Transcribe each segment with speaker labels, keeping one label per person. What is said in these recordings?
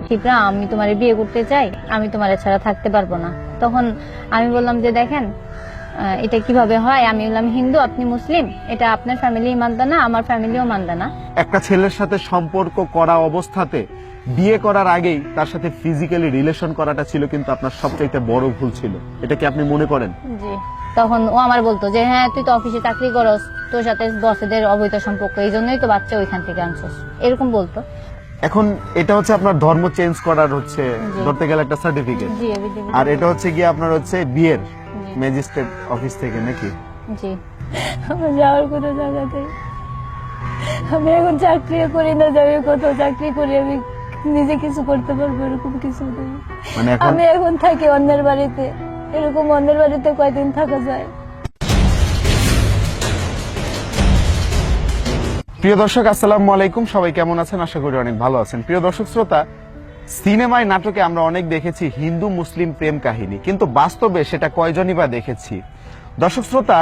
Speaker 1: শিপ্রা আমি তোমারে বিয়ে করতে চাই, আমি তোমারে ছাড়া থাকতে পারবো না। তখন আমি বললাম যে দেখেন এটা কিভাবে হয়, আমি বললাম হিন্দু আপনি মুসলিম, এটা আপনার ফ্যামিলি মানবে না, আমার ফ্যামিলিও মানবে না।
Speaker 2: একটা ছেলের সাথে সম্পর্ক করা অবস্থাতে বিয়ে করার আগেই তার সাথে ফিজিক্যালি রিলেশন করাটা ছিল কিন্তু আপনার সবচাইতে বড় ভুল ছিল, এটা কি আপনি মনে করেন?
Speaker 1: জি। তখন ও আমার বলতো যে হ্যাঁ তুই তো অফিসে চাকরি করস, তোর সাথে বসেদের অবৈধ সম্পর্ক, এই জন্যই তো বাচ্চা ওইখান থেকে আনছস, এরকম বলতো।
Speaker 2: এখন এটা হচ্ছে আপনার ধর্ম চেঞ্জ করার হচ্ছে ধরতে গেলে একটা সার্টিফিকেট,
Speaker 1: জি
Speaker 2: আর এটা হচ্ছে গিয়ে আপনার হচ্ছে বিয়ের ম্যাজিস্ট্রেট অফিস থেকে নাকি?
Speaker 1: জি। আমার যাওয়ার কোনো জায়গাতে আমি এখন চাকরি করি না, যাবে কোথাও চাকরি করি আমি নিজে কিছু করতে পারবো এরকম কিছু নেই।
Speaker 2: মানে
Speaker 1: আমি এখন থাকি অন্যের বাড়িতে, এরকম অন্যের বাড়িতে কয়দিন থাকা যায়?
Speaker 2: প্রিয় দর্শক আসসালামু আলাইকুম, সবাই কেমন আছেন? আশা করি অনেক ভালো আছেন। প্রিয় দর্শক শ্রোতা, সিনেমায় নাটকে আমরা অনেক দেখেছি হিন্দু মুসলিম প্রেম কাহিনী, কিন্তু বাস্তবে সেটা কয়জনই বা দেখেছি? দর্শক শ্রোতা,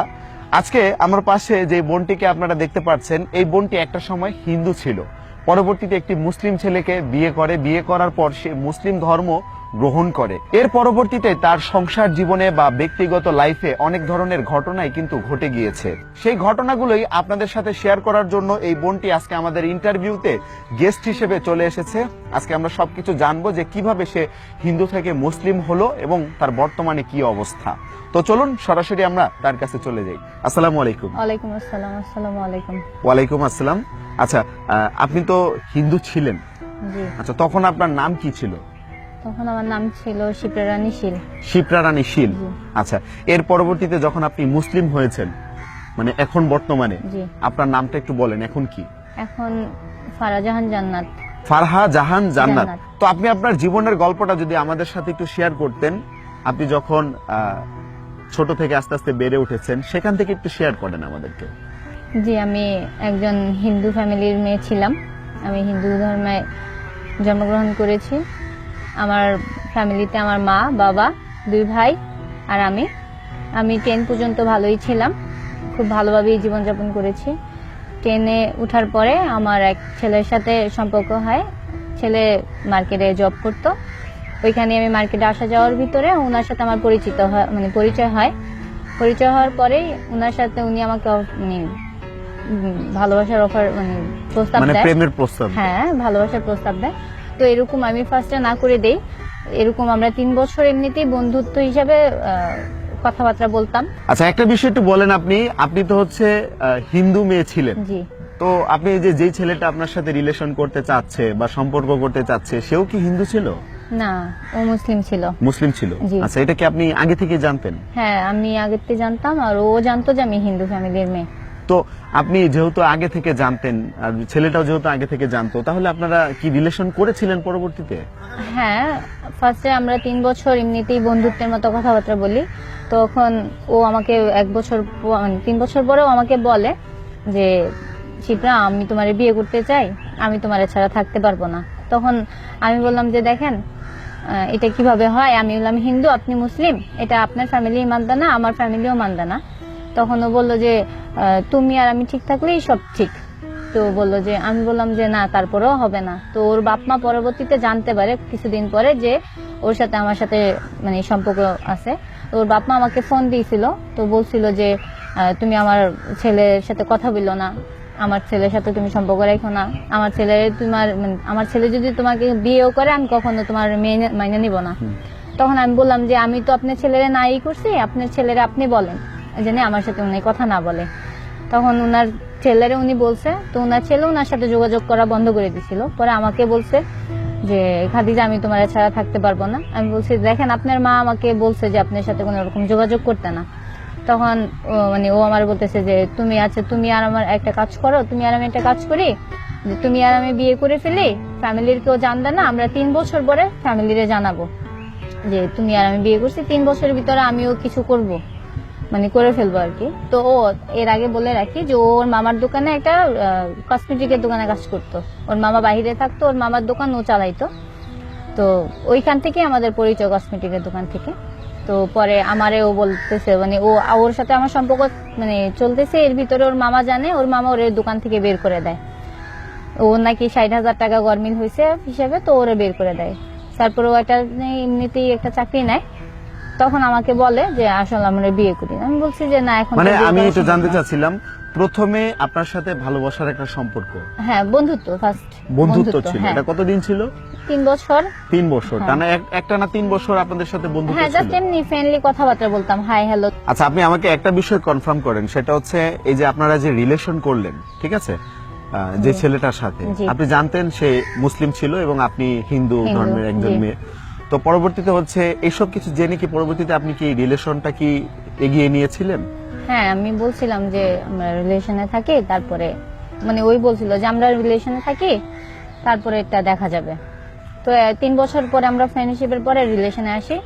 Speaker 2: আজকে আমার পাশে যে বোনটিকে আপনারা দেখতে পাচ্ছেন, এই বোনটি একটা সময় হিন্দু ছিল, পরবর্তীতে একটি মুসলিম ছেলেকে বিয়ে করে, বিয়ে করার পর সে মুসলিম ধর্ম গ্রহণ করে। এর পরবর্তীতে তার সংসার জীবনে বা ব্যক্তিগত লাইফে অনেক ধরনের ঘটনাই কিন্তু ঘটে গিয়েছে। সেই ঘটনাগুলোই আপনাদের সাথে শেয়ার করার জন্য এই বোনটি আজকে আমাদের ইন্টারভিউতে গেস্ট হিসেবে চলে এসেছে। আজকে আমরা সবকিছু জানবো যে কিভাবে সে হিন্দু থেকে মুসলিম হলো এবং তার বর্তমানে কি অবস্থা। তো চলুন সরাসরি আমরা তার কাছে চলে যাই। আসসালামু আলাইকুম।
Speaker 1: ওয়ালাইকুম আসসালাম। আসসালামু আলাইকুম।
Speaker 2: ওয়ালাইকুম আসসালাম। আচ্ছা, আপনি তো হিন্দু ছিলেন।
Speaker 1: জি।
Speaker 2: আচ্ছা, তখন আপনার নাম কি ছিল?
Speaker 1: তখন আমার নাম ছিল শিপ্রা রানী শীল।
Speaker 2: শিপ্রা রানী শীল। আচ্ছা, এর পরবর্তীতে যখন আপনি মুসলিম হয়েছেন, মানে এখন বর্তমানে আপনার নামটা একটু বলেন, এখন কি?
Speaker 1: এখন ফারহা জাহান জান্নাত।
Speaker 2: ফারহা জাহান জান্নাত। তো আপনি আপনার জীবনের গল্পটা যদি আমাদের সাথে একটু শেয়ার করতেন, আপনি যখন ছোট থেকে আস্তে আস্তে বেড়ে উঠেছেন, সেখান থেকে একটু শেয়ার করেন আমাদেরকে।
Speaker 1: জি, আমি একজন হিন্দু ফ্যামিলির মেয়ে ছিলাম। আমি হিন্দু ধর্মে জন্মগ্রহণ করেছি। আমার ফ্যামিলিতে আমার মা, বাবা, 2 ভাই আর আমি 10 পর্যন্ত ভালোই ছিলাম, খুব ভালোভাবেই জীবনযাপন করেছি। 10-এ উঠার পরে আমার এক ছেলের সাথে সম্পর্ক হয়। ছেলে মার্কেটে জব করতো, ওইখানে আমি মার্কেটে আসা যাওয়ার ভিতরে ওনার সাথে আমার পরিচয় হয়। পরিচয় হওয়ার পরেই ওনার সাথে উনি আমাকে ভালোবাসার অফার প্রস্তাব দেয়,
Speaker 2: প্রেমের প্রস্তাব।
Speaker 1: হ্যাঁ, ভালোবাসার প্রস্তাব দেয়। তো এরকম আমি ফার্স্টে না করে দেই। এরকম আমরা 3 বছর এমনিতেই বন্ধুত্ব হিসাবে কথাবার্তা বলতাম।
Speaker 2: আচ্ছা, একটা বিষয় একটু বলেন, আপনি তো হচ্ছে হিন্দু মেয়ে ছিলেন।
Speaker 1: জি।
Speaker 2: তো আপনি যেই ছেলেটা আপনার সাথে রিলেশন করতে চাচ্ছে বা সম্পর্ক করতে চাচ্ছে, সেও কি হিন্দু ছিল?
Speaker 1: না, ও মুসলিম ছিল।
Speaker 2: মুসলিম ছিল। আচ্ছা, এটা কি আপনি আগে থেকে জানতেন?
Speaker 1: হ্যাঁ, আমি আগে থেকে জানতাম, আর ও জানতো যে আমি হিন্দু ফ্যামিলির মেয়ে।
Speaker 2: তো আপনি যেহেতু আগে থেকে জানতেন আর ছেলেটাও যেহেতু আগে থেকে জানতো, তাহলে আপনারা কি রিলেশন করেছিলেন পরবর্তীতে?
Speaker 1: হ্যাঁ, ফার্স্টে আমরা 3 বছর এমনিতেই বন্ধুত্বের মতো কথাবার্তা বলি। তখন ও আমাকে 3 বছর পরেও আমাকে বলে যে শিপ্রা আমি তোমারে বিয়ে করতে চাই, আমি তোমারে ছাড়া থাকতে পারবো না। তখন আমি বললাম যে দেখেন এটা কিভাবে হয়, আমি বললাম হিন্দু আপনি মুসলিম, এটা আপনার ফ্যামিলি মানবে না, আমার ফ্যামিলিও মানবে না। তখন ও বললো যে তুমি আর আমি ঠিক থাকলেই সব ঠিক। তো বললো যে, আমি বললাম যে না, তারপরেও হবে না। তো ওর বাপ মা পরবর্তীতে জানতে পারে কিছুদিন পরে যে ওর সাথে আমার সাথে সম্পর্ক আছে। ওর বাপ মা আমাকে ফোন দিয়েছিল, তো বলছিল যে তুমি আমার ছেলের সাথে কথা বললো না, আমার ছেলের সাথে তুমি সম্পর্ক রেখো না, আমার ছেলে যদি তোমাকে বিয়েও করে আমি কখনো তোমার মাইনে নিব না। তখন আমি বললাম যে আমি তো আপনার ছেলেরে নাই করছি, আপনার ছেলেরে আপনি বলেন জানি আমার সাথে উনি কথা না বলে। তখন ওনার ছেলেরে উনি বলছে, তো ওনার ছেলে ওনার সাথে যোগাযোগ করা বন্ধ করে দিছিল। পরে আমাকে বলছে যে খাদিজা আমি তোমার ছাড়া থাকতে পারবো না। আমি বলছি দেখেন আপনার মা আমাকে বলছে যে আপনার সাথে কোনো রকম যোগাযোগ করতে না। তখন ও আমার বলতেছে যে তুমি আর আমার একটা কাজ করো, তুমি আর আমি একটা কাজ করি, যে তুমি আর আমি বিয়ে করে ফেলি, ফ্যামিলির কেউ জানবে না, আমরা 3 বছর পরে ফ্যামিলিরে জানাবো যে তুমি আর আমি বিয়ে করছি। 3 বছরের ভিতরে আমিও কিছু করব, করে ফেলবো আর কি। তো ও এর আগে বলে রাখি যে ওর মামার দোকানে একটা কসমেটিকের দোকানে কাজ করতো। ওর মামা বাইরে থাকতো, ওর মামার দোকান ও চালাইতো। তো ওইখান থেকে আমাদের পরিচয়, কসমেটিকের দোকান থেকে। তো পরে আমারে ও বলতেছে ওর সাথে আমার সম্পর্ক চলতেছে, এর ভিতরে ওর মামা জানে, ওর মামা ওর দোকান থেকে বের করে দেয়। ও নাকি 60,000 টাকা গরমিল হয়েছে হিসেবে, তো ওরে বের করে দেয়। তারপরে ও একটা এমনিতেই একটা চাকরি নেয়, তখন আমাকে বলে যে আসলে আমরা বিয়ে করি। আমি বলছি যে না, এখন তো
Speaker 2: মানে
Speaker 1: বিয়ে
Speaker 2: আমি
Speaker 1: করা
Speaker 2: একটু
Speaker 1: সম্ভব
Speaker 2: জানতে
Speaker 1: না।
Speaker 2: চাচ্ছিলাম, প্রথমে আপনার সাথে ভালোবাসার একটা সম্পর্ক,
Speaker 1: হ্যাঁ, বন্ধুত্ব, ফার্স্ট
Speaker 2: বন্ধুত্ব ছিল,
Speaker 1: হ্যাঁ,
Speaker 2: এটা কতদিন ছিল?
Speaker 1: 3 বছর।
Speaker 2: 3 বছর।
Speaker 1: হ্যাঁ।
Speaker 2: টানা একটা না 3 বছর আপনাদের সাথে বন্ধুত্ব
Speaker 1: হ্যাঁ,
Speaker 2: ছিল?
Speaker 1: জাস্ট এমনি ফ্রেন্ডলি কথাবার্তা বলতাম, হাই হ্যালো।
Speaker 2: আচ্ছা, আপনি আমাকে একটা বিষয় কনফার্ম করেন, সেটা হচ্ছে এই যে আপনারা যে রিলেশন করলেন, ঠিক আছে, যে
Speaker 1: জি।
Speaker 2: ছেলেটার সাথে
Speaker 1: জি।
Speaker 2: আপনি জানতেন সে মুসলিম ছিল এবং আপনি হিন্দু
Speaker 1: হিন্দু,
Speaker 2: ধর্মের একজন
Speaker 1: জি।
Speaker 2: মেয়ে, তো পরবর্তীতে হচ্ছে এইসব কিছু জেনে কি পরবর্তীতে আপনি কি রিলেশনটা কি এগিয়ে নিয়েছিলেন?
Speaker 1: হ্যাঁ, আমি বলছিলাম যে আমরা রিলেশনে থাকি, তারপরে মানে ওই বলছিল যে আমরা রিলেশনে থাকি, তারপরে এটা দেখা যাবে। তো 3 বছর পরে আমরা ফ্রেন্ডশিপের পরে রিলেশনে আসি।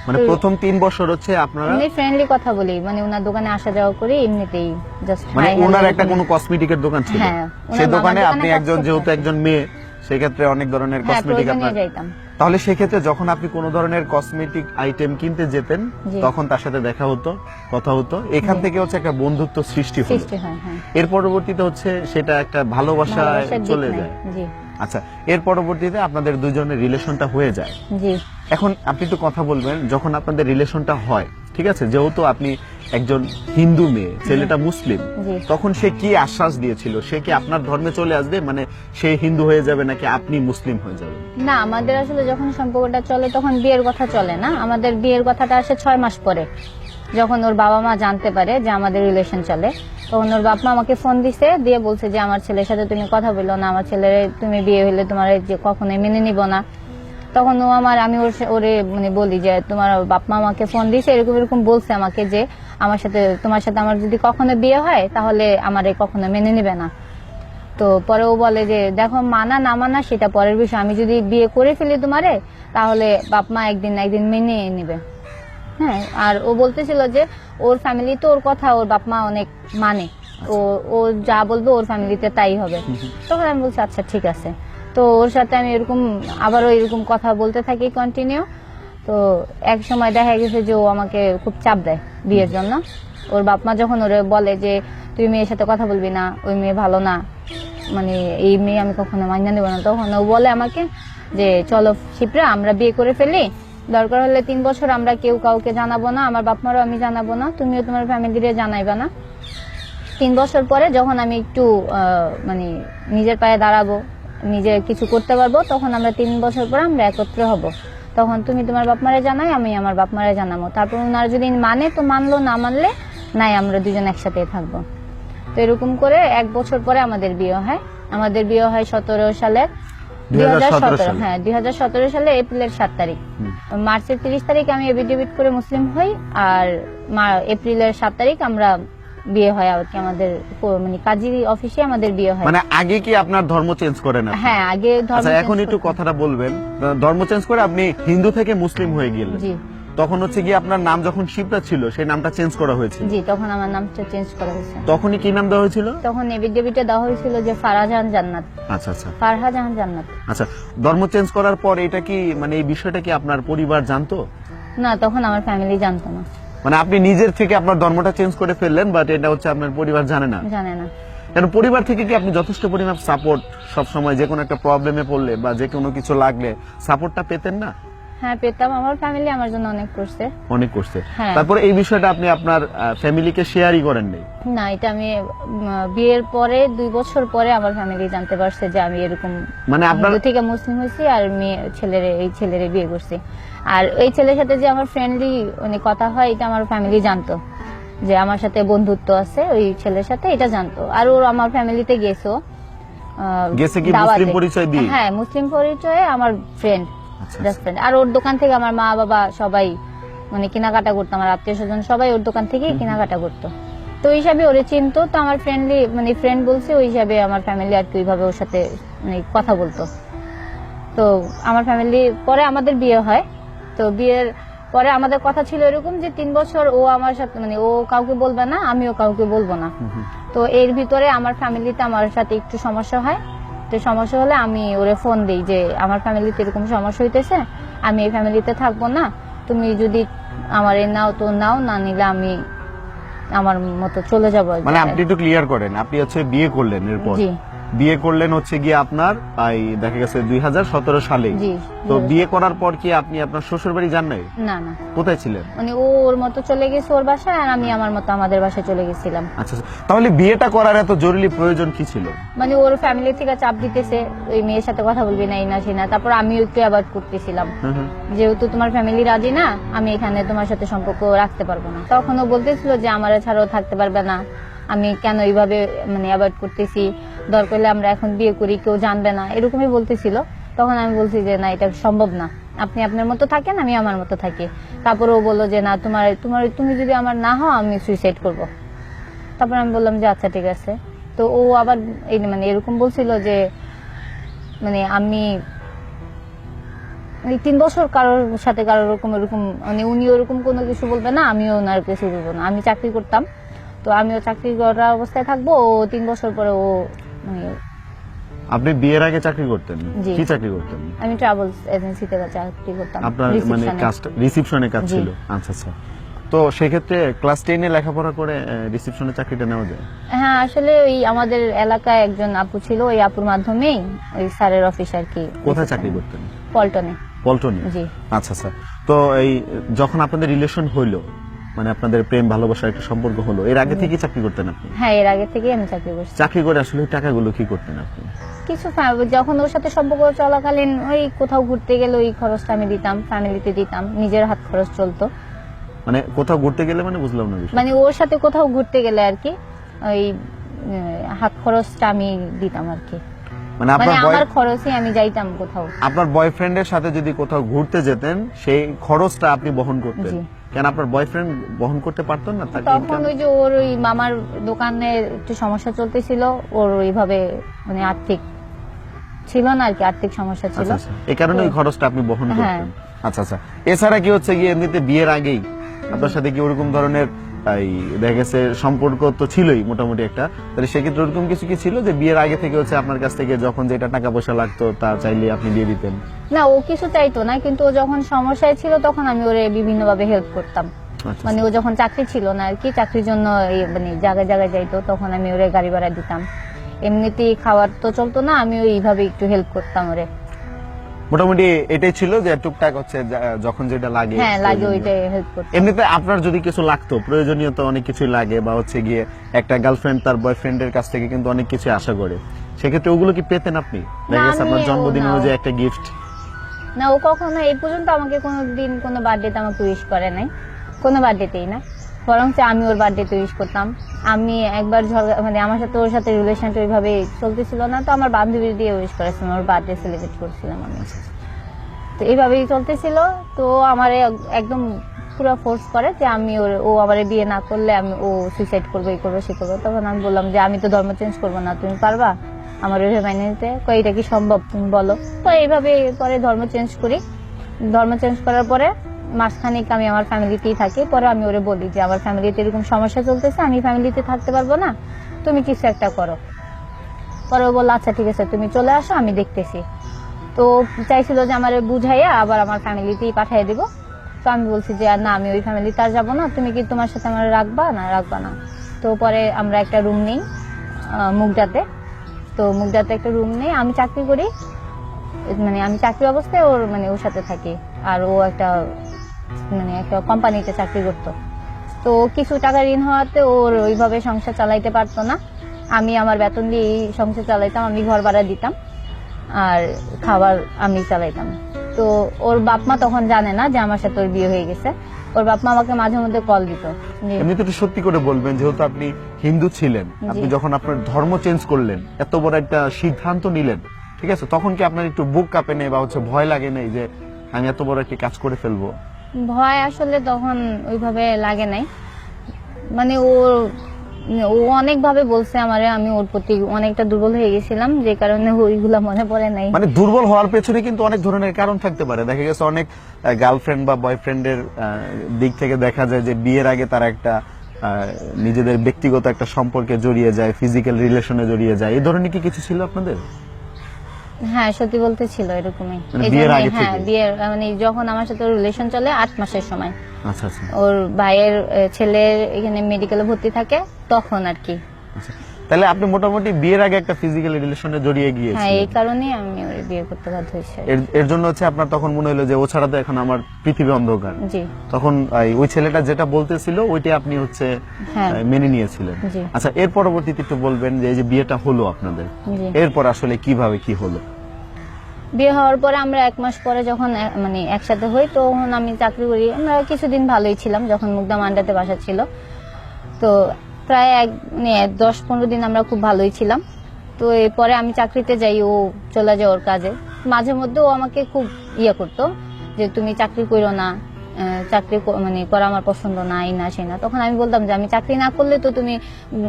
Speaker 2: মানে
Speaker 1: তো
Speaker 2: প্রথম 3 বছর হচ্ছে আপনারা,
Speaker 1: এমনি ফ্রেন্ডলি কথা বলি, মানে ওনার দোকানে আসা যাওয়া করি এমনিতেই, জাস্ট
Speaker 2: মানে ওনার একটা কোনো কসমেটিকের দোকান ছিল,
Speaker 1: হ্যাঁ, ওনার
Speaker 2: সেই
Speaker 1: মামার
Speaker 2: দোকানে
Speaker 1: দোকানে
Speaker 2: আপনি
Speaker 1: কাজ
Speaker 2: একজন
Speaker 1: করতেন।
Speaker 2: যেহেতু একজন মেয়ে, সেই ক্ষেত্রে অনেক ধরনের
Speaker 1: হ্যাঁ,
Speaker 2: কসমেটিক
Speaker 1: প্রয়োজনে
Speaker 2: আপনার,
Speaker 1: যাইতাম।
Speaker 2: তাহলে সেক্ষেত্রে যখন আপনি কোন ধরনের কসমেটিক আইটেম কিনতে যেতেন,
Speaker 1: জি।
Speaker 2: তখন তার সাথে দেখা হতো, কথা হতো, এখান
Speaker 1: জি।
Speaker 2: থেকে হচ্ছে একটা বন্ধুত্ব সৃষ্টি হলো।
Speaker 1: সৃষ্টি হয়, হ্যাঁ,
Speaker 2: এর পরবর্তীতে হচ্ছে সেটা একটা ভালোবাসায়
Speaker 1: ভালোবাসার দিক
Speaker 2: চলে
Speaker 1: নাই।
Speaker 2: যায়।
Speaker 1: জি,
Speaker 2: আচ্ছা, এর পরবর্তীতে আপনাদের দুজনের রিলেশনটা হয়ে যায়।
Speaker 1: জি।
Speaker 2: এখন আপনি একটু কথা বলবেন, যখন আপনাদের রিলেশনটা হয়, ঠিক আছে, যেহেতু আপনি একজন হিন্দু মেয়ে, ছেলেটা মুসলিম,
Speaker 1: জি।
Speaker 2: তখন সে কি আশ্বাস দিয়েছিল? সে কি আপনার ধর্মে চলে আসবে, মানে সে হিন্দু হয়ে যাবে নাকি আপনি মুসলিম হয়ে যাবেন?
Speaker 1: না, আমাদের আসলে যখন সম্পর্কটা চলে তখন বিয়ের কথা চলে না, আমাদের বিয়ের কথাটা আসে 6 মাস পরে, যখন ওর বাবা মা জানতে পারে যে আমাদের রিলেশন চলে। তখন ওর বাপ মা আমাকে ফোন দিছে, দিয়ে বলছে যে আমার ছেলের সাথে তুমি কথা বলো না, আমার ছেলের তুমি বিয়ে হলে তোমার যে কখনোই মেনে নিব না। তখন ও আমি ওরে মানে বলি যে তোমার বাপ মা আমাকে ফোন দিছে, এরকম এরকম বলছে আমাকে যে তোমার সাথে আমার যদি কখনো বিয়ে হয় তাহলে আমারে কখনো মেনে নিবে না। তো পরে ও বলে যে দেখো, মানা না মানা সেটা পরের বিষয়, আমি যদি বিয়ে করে ফেলি তোমারে, তাহলে বাপ মা একদিন না একদিন মেনে নিবে। হ্যাঁ, আর ও বলতেছিল যে ওর ফ্যামিলি তো ওর কথা ওর বাপ মা অনেক মানে, ও যা বলবে ওর ফ্যামিলিতে তাই হবে। তখন আমি বলছি আচ্ছা ঠিক আছে। তো ওর সাথে আমি এরকম আবারও এরকম কথা বলতে থাকি কন্টিনিউ। তো এক সময় দেখা গেছে যে ও আমাকে খুব চাপ দেয় বিয়ের জন্য। ওর বাপ মা যখন ওরে বলে যে তুই মেয়ের সাথে কথা বলবি না, ওই মেয়ে ভালো না, মানে এই মেয়ে আমি কখনো মাইনা নেব না, তখন ও বলে আমাকে যে চলো শিপ্রা আমরা বিয়ে করে ফেলি, দরকার হলে 3 বছর আমরা কেউ কাউকে জানাবো না, আমার বাপ মারও আমি জানাবো না, তুমিও তোমার ফ্যামিলিরে জানাইবা না। 3 বছর পরে যখন আমি একটু মানে নিজের পায়ে দাঁড়াবো, নিজে কিছু করতে পারবো, তখন আমরা 3 বছর পরে আমরা একত্র হব, তখন তুমি তোমার বাপ মারে জানাই, আমি আমার বাপ মারে জানাবো। তারপর ওনারা যদি মানে তো মানলো, না মানলে নাই, আমরা দুজন একসাথে থাকবো। তো এরকম করে 1 বছর পরে আমাদের বিয়ে হয়। আমাদের বিয়ে হয় 17 সালের
Speaker 2: 2017 সালে।
Speaker 1: হ্যাঁ, 2017 সালে এপ্রিলের 7 তারিখ। মার্চের 30 তারিখ আমি এফিডেভিট করে মুসলিম হই, আর এপ্রিলের 7 তারিখ আমরা বিয়ে হয় আর কি, আমাদের মানে কাজী অফিসে আমাদের বিয়ে হয়।
Speaker 2: মানে আগে কি আপনার ধর্ম চেঞ্জ করেন আপনি?
Speaker 1: হ্যাঁ, আগে ধর্ম
Speaker 2: আচ্ছা, এখন
Speaker 1: change
Speaker 2: একটু
Speaker 1: করতাম।
Speaker 2: কথাটা বলবেন, ধর্ম চেঞ্জ করে আপনি হিন্দু থেকে মুসলিম হয়ে গেলেন,
Speaker 1: জি,
Speaker 2: তখন হচ্ছে কি আপনার নাম যখন শিপ্রা ছিল সেই নামটা চেঞ্জ করা হয়েছিল?
Speaker 1: জি, তখন আমার নামটা চেঞ্জ করা হয়েছে।
Speaker 2: তখনই কি নাম দেওয়া হয়েছিল?
Speaker 1: তখন এফিডেভিটে দেওয়া হয়েছিল যে ফারহাজাহান জান্নাত।
Speaker 2: আচ্ছা আচ্ছা
Speaker 1: ফারহাজাহান জান্নাত।
Speaker 2: আচ্ছা, ধর্ম চেঞ্জ করার পর এটা কি মানে এই বিষয়টা কি আপনার পরিবার জানতো?
Speaker 1: না, তখন আমার ফ্যামিলি জানতো না,
Speaker 2: মানে আপনি নিজের থেকে আপনার ধর্মটা চেঞ্জ করে ফেললেন, বাট এটা হচ্ছে আপনার পরিবার জানে না।
Speaker 1: জানে না।
Speaker 2: কারণ পরিবার থেকে কি আপনি যথেষ্ট পরিমাণ সাপোর্ট সব সময় যে কোনো একটা প্রবলেমে পড়লে বা যে কোনো কিছু লাগলে সাপোর্টটা পেতেন না?
Speaker 1: হ্যাঁ, পেতাম, আমার ফ্যামিলি আমার জন্য অনেক করছে।
Speaker 2: অনেক করছে।
Speaker 1: হ্যাঁ।
Speaker 2: তারপরে এই বিষয়টা আপনি আপনার ফ্যামিলিকে শেয়ারই করেন নাই?
Speaker 1: না, এটা আমি বিয়ের পরে 2 বছর পরে আমার ফ্যামিলি জানতে পারছে যে আমি এরকম
Speaker 2: মানে আপনার
Speaker 1: হিন্দু থেকে মুসলিম হয়েছি আর এই ছেলেরে বিয়ে করছি। আর এই ছেলের সাথে যে আমার ফ্রেন্ডলি মানে কথা হয়, এটা আমার ফ্যামিলি জানতো, যে আমার সাথে বন্ধুত্ব আছে ওই ছেলের সাথে, এটা জানতো। আর ওর আমার ফ্যামিলিতে গেছো
Speaker 2: গেছে কি
Speaker 1: দাওয়াতে।
Speaker 2: মুসলিম পরিচয় দিয়ে?
Speaker 1: হ্যাঁ, মুসলিম পরিচয়ে আমার ফ্রেন্ড,
Speaker 2: আচ্ছা,
Speaker 1: জাস্ট ফ্রেন্ড। আর ওর দোকান থেকে আমার মা বাবা সবাই মানে কেনাকাটা করতো, আমার আত্মীয় স্বজন সবাই ওর দোকান থেকেই কেনাকাটা করতো। তো ওই হিসাবে ওরে চিনতো, তো আমার ফ্রেন্ডলি মানে ফ্রেন্ড বলছে, ওই হিসাবে আমার ফ্যামিলি আর কি ওইভাবে ওর সাথে মানে কথা বলতো। তো আমার ফ্যামিলি পরে আমাদের বিয়ে হয়। তো বিয়ের পরে আমাদের কথা ছিল এরকম যে 3 বছর ও আমার সাথে মানে ও কাউকে বলবে না, আমিও কাউকে বলবো না। তো এর ভিতরে আমার ফ্যামিলিতে আমার সাথে একটু সমস্যা হয়। তো সমস্যা হলে আমি ওরে ফোন দিই যে আমার ফ্যামিলিতে এরকম সমস্যা হইতেছে, আমি এই ফ্যামিলিতে থাকবো না, তুমি যদি আমার নাও তো নাও, না নিলে আমি আমার মতো চলে যাবো।
Speaker 2: মানে আপনি একটু ক্লিয়ার করেন, আপনি হচ্ছে বিয়ে করলেন এরপর,
Speaker 1: জি।
Speaker 2: বিয়ে করলেন হচ্ছে গিয়ে আপনার এই দেখা গেছে 2017 সালে।
Speaker 1: জি।
Speaker 2: তো বিয়ে করার পর কি আপনি আপনার শ্বশুর বাড়ি যান নাই?
Speaker 1: না না,
Speaker 2: কোথায় ছিলেন?
Speaker 1: মানে ও ওর মতো চলে গেছে ওর বাসায়, আর আমি আমার মতো আমাদের বাসায় চলে গেছিলাম।
Speaker 2: আচ্ছা আচ্ছা। তাহলে বিয়েটা করার এত জরুরি প্রয়োজন কি ছিল?
Speaker 1: মানে ওর ফ্যামিলি থেকে চাপ দিতেছে, ওই মেয়ের সাথে কথা বলবি না, এই না সেই না। তারপর আমিও একটু অ্যাভয়েড করতেছিলাম, যেহেতু তোমার ফ্যামিলি রাজি না, আমি এখানে তোমার সাথে সম্পর্ক রাখতে পারবো না। তখন ও বলতেছিল যে আমার ছাড়াও থাকতে পারবে না, আমি কেন এইভাবে মানে অ্যাভয়েড করতেছি, দরকার হলে আমরা এখন বিয়ে করি, কেউ জানবে না, এরকমই বলতেছিল। তখন আমি বলছি যে না, এটা সম্ভব না, আপনি আপনার মতো থাকেন, আমি আমার মতো থাকি। তারপর ও বললো যে না, তুমি যদি আমার না হও আমি সুইসাইড করব। তারপর আমি বললাম যে আচ্ছা ঠিক আছে। তো ও আবার মানে এরকম বলছিল যে মানে আমি 3 বছর কারোর সাথে কারোর এরকম মানে উনি ওরকম কোনো কিছু বলবে না, আমিও ওনার কিছু বলবো না। আমি চাকরি করতাম, তো আমিও চাকরি করা অবস্থায় থাকবো, ও 3 বছর পরে ও মানে।
Speaker 2: আপনি বিয়ের আগে চাকরি করতেন?
Speaker 1: জি।
Speaker 2: কি চাকরি করতেন?
Speaker 1: আমি ট্রাভেলস এজেন্সিতে চাকরি করতাম।
Speaker 2: আপনার মানে কাজটা রিসেপশনে কাজ
Speaker 1: জি।
Speaker 2: ছিল? আচ্ছা আচ্ছা। তো সেক্ষেত্রে ক্লাস 10 এ লেখাপড়া করে রিসেপশনে চাকরিটা নেওয়া যায়?
Speaker 1: হ্যাঁ, আসলে ওই আমাদের এলাকায় একজন আপু ছিল, ওই আপুর মাধ্যমেই ওই স্যারের অফিস আর কি।
Speaker 2: কোথায় চাকরি করতেন?
Speaker 1: পল্টনে।
Speaker 2: পল্টনে?
Speaker 1: জি।
Speaker 2: আচ্ছা আচ্ছা। তো এই যখন আপনাদের রিলেশন হইলো, মানে আপনাদের প্রেম ভালোবাসার একটা সম্পর্ক হলো, এর আগে থেকেই চাকরি করতেন আপনি?
Speaker 1: হ্যাঁ, এর আগে থেকে আমি চাকরি করছি।
Speaker 2: চাকরি করে আসলে ওই টাকাগুলো কি করতেন আপনি?
Speaker 1: কিছু যখন ওর সাথে সম্পর্ক চলাকালীন ওই কোথাও ঘুরতে গেলে ওই খরচটা আমি দিতাম, ফ্যামিলিতে দিতাম, নিজের হাত খরচ চলতো।
Speaker 2: মানে কোথাও ঘুরতে গেলে মানে বুঝলাম না বিষয়।
Speaker 1: মানে ওর সাথে কোথাও ঘুরতে গেলে আর কি ওই হাত খরচটা আমি দিতাম আর কি,
Speaker 2: মানে
Speaker 1: মানে আমার খরচে আমি যাইতাম কোথাও।
Speaker 2: আপনার বয়ফ্রেন্ডের সাথে যদি কোথাও ঘুরতে যেতেন, সেই খরচটা আপনি বহন করতেন?
Speaker 1: জি।
Speaker 2: কেন আপনার বয়ফ্রেন্ড বহন করতে পারতেন না? তাকে
Speaker 1: তখন ওই যে ওর ওই মামার দোকানে একটু সমস্যা চলতেছিল, ওর ওইভাবে মানে আর্থিক ছিল না আর কি, আর্থিক সমস্যা ছিল।
Speaker 2: আচ্ছা আচ্ছা, এই কারণে ওই খরচটা আপনি বহন
Speaker 1: হ্যাঁ।
Speaker 2: করতেন। আচ্ছা আচ্ছা। এছাড়া কি হচ্ছে গিয়ে এমনিতে বিয়ের আগেই আপনার সাথে কি ওরকম ধরনের এই দেখা গেছে সম্পর্ক তো ছিলই মোটামুটি একটা, তাহলে সেক্ষেত্রে ওরকম কিছু কি ছিল যে বিয়ের আগে থেকে হচ্ছে আপনার কাছ থেকে যখন যেটা টাকা পয়সা লাগতো তা চাইলে আপনি দিয়ে দিতেন?
Speaker 1: না, ও কিছু চাইতো না, কিন্তু ও যখন সমস্যায় ছিল তখন আমি ওরে বিভিন্ন ভাবে হেল্প করতাম।
Speaker 2: আচ্ছা
Speaker 1: মানে ও যখন চাকরি ছিল না আর কি, চাকরির জন্য মানে জায়গায় জায়গায় যাইতো, তখন আমি ওরে গাড়ি ভাড়া দিতাম। এমনিতেই খাওয়ার তো চলতো না, আমি এইভাবে একটু হেল্প করতাম ওরে।
Speaker 2: মোটামুটি এটাই ছিল যে টুকটাক হচ্ছে যখন যেটা লাগে।
Speaker 1: হ্যাঁ, লাগে ওইটাই হেল্প করতাম।
Speaker 2: এমনিতে আপনার যদি কিছু লাগতো, প্রয়োজনীয় তো অনেক কিছুই লাগে, বা হচ্ছে গিয়ে একটা গার্লফ্রেন্ড তার বয়ফ্রেন্ডের কাছ থেকে কিন্তু অনেক কিছু আশা করে, সেক্ষেত্রে ওগুলো কি পেতেন আপনি? দেখা গেছে আপনার জন্মদিনে যে একটা গিফট।
Speaker 1: না, ও কখনো এই পর্যন্ত আমাকে কোনোদিন কোনো বার্থডেতে আমাকে উইশ করে নাই, কোনো বার্থডেতেই না, বরং আমি ওর বার্থডেতে উইশ করতাম। আমি একবার মানে আমার সাথে ওর সাথে রিলেশনটা ওইভাবে চলতেছিল না, তো আমার বান্ধবী দিয়ে উইশ করেছিলাম, ওর বার্থডে সেলিব্রেট করছিলাম আমি। তো এইভাবেই চলতেছিল। তো আমার একদম পুরো ফোর্স করে যে ও আমার বিয়ে না করলে ও সুইসাইড করবো, এই করবো সে করবো। তখন আমি বললাম যে আমি তো ধর্ম চেঞ্জ করবো না, তুমি পারবা আমার ওইভাবে মাইনে নিতে? এটা কি সম্ভব, তুমি বলো। তো এইভাবে পরে ধর্ম চেঞ্জ করি। ধর্ম চেঞ্জ করার পরে মাসখানেক আমি আমার ফ্যামিলিতেই থাকি। পরে আমি ওরে বলি যে আমার ফ্যামিলিতে এরকম সমস্যা চলতেছে, আমি ফ্যামিলিতে থাকতে পারবো না, তুমি কিছু একটা করো। পরে ও বললো আচ্ছা ঠিক আছে, তুমি চলে আসো, আমি দেখতেছি। তো চাইছিল যে আমার বুঝাইয়া আবার আমার ফ্যামিলিতেই পাঠিয়ে দিব। তো আমি বলছি যে না, আমি ওই ফ্যামিলিতে আর যাবো না, তুমি কি তোমার সাথে আমার রাখবা না। তো পরে আমরা একটা রুম নেই মুগডাতে। তো মুগডাতে একটা রুম নেই, আমি চাকরি করি, মানে আমি চাকরি অবস্থায় ওর সাথে থাকি। আর ও একটা কোম্পানিতে চাকরি করতো। তো কিছু টাকা ঋণ হওয়াতে ওর ওইভাবে সংসার চালাইতে পারতো না। আমি আমার বেতন দিয়ে সংসার চালাইতাম, আমি ঘর ভাড়া দিতাম আর খাবার আমি চালাইতাম। তো ওর বাপ মা তখন জানে না যে আমার সাথে ওর বিয়ে হয়ে গেছে। ওর বাপ মা আমাকে মাঝে মধ্যে কল দিত।
Speaker 2: এমনিতে একটু সত্যি করে বলবেন, যেহেতু আপনি হিন্দু ছিলেন, আপনি যখন আপনার ধর্ম চেঞ্জ করলেন, এত বড় একটা সিদ্ধান্ত নিলেন, ঠিক আছে, তখন কি আপনার একটু বুক কাঁপে নেই বা হচ্ছে ভয় লাগে নাই যে আমি এত বড় একটা কাজ করে ফেলবো?
Speaker 1: ভয় আসলে তখন ওইভাবে লাগে নাই। মানে ও অনেকভাবে বলছে আমারে, আমি ওর প্রতি অনেকটা দুর্বল হয়ে গেছিলাম, যে কারণে ওইগুলা মনে পড়ে নাই।
Speaker 2: মানে দুর্বল হওয়ার পেছনে কিন্তু অনেক ধরনের কারণ থাকতে পারে। দেখা গেছে অনেক গার্লফ্রেন্ড বা বয়ফ্রেন্ডের দিক থেকে দেখা যায় যে বিয়ের আগে তারা একটা নিজেদের ব্যক্তিগত একটা সম্পর্কে জড়িয়ে যায়, ফিজিক্যাল রিলেশনে জড়িয়ে যায়। এই ধরনের কি কিছু ছিল আপনাদের?
Speaker 1: হ্যাঁ, সত্যি বলতে ছিল এরকমই।
Speaker 2: হ্যাঁ,
Speaker 1: বিয়ের মানে যখন আমার সাথে রিলেশন চলে 8 মাসের সময়।
Speaker 2: আচ্ছা আচ্ছা।
Speaker 1: ওর ভাইয়ের ছেলের এখানে মেডিকেলে ভর্তি থাকে তখন আর কি।
Speaker 2: আচ্ছা, তাহলে আপনি মোটামুটি বিয়ের আগে একটা ফিজিক্যাল রিলেশনে জড়িয়ে
Speaker 1: হ্যাঁ,
Speaker 2: গিয়েছিলেন।
Speaker 1: এই কারণেই আমি ওরে বিয়ে করতে বাধ্য হয়েছি।
Speaker 2: এর জন্য হচ্ছে আপনার তখন মনে হলো যে ও ছাড়া তো এখন আমার পৃথিবী অন্ধকার।
Speaker 1: জি।
Speaker 2: তখন ওই ছেলেটা যেটা বলতেছিল ওইটা আপনি হচ্ছে
Speaker 1: হ্যাঁ।
Speaker 2: মেনে নিয়েছিলেন।
Speaker 1: জি।
Speaker 2: আচ্ছা, এর পরবর্তীতে একটু বলবেন যে এই যে বিয়েটা হলো আপনাদের,
Speaker 1: জি।
Speaker 2: এরপর আসলে কিভাবে কি হলো?
Speaker 1: বিয়ে হওয়ার পরে আমরা 1 মাস পরে যখন মানে একসাথে হই, তখন আমি চাকরি করি। আমরা কিছুদিন ভালোই ছিলাম যখন মুগদা মান্ডাতে বাসা ছিল। তো প্রায় 10-15 দিন আমরা খুব ভালোই ছিলাম। তো এরপরে আমি চাকরিতে যাই, ও চলে যায় ওর কাজে। মাঝে মধ্যে ও আমাকে খুব করতো যে তুমি চাকরি করো না, চাকরি মানে করা আমার পছন্দ না, এই না সেই না। তখন আমি বলতাম যে আমি চাকরি না করলে তো তুমি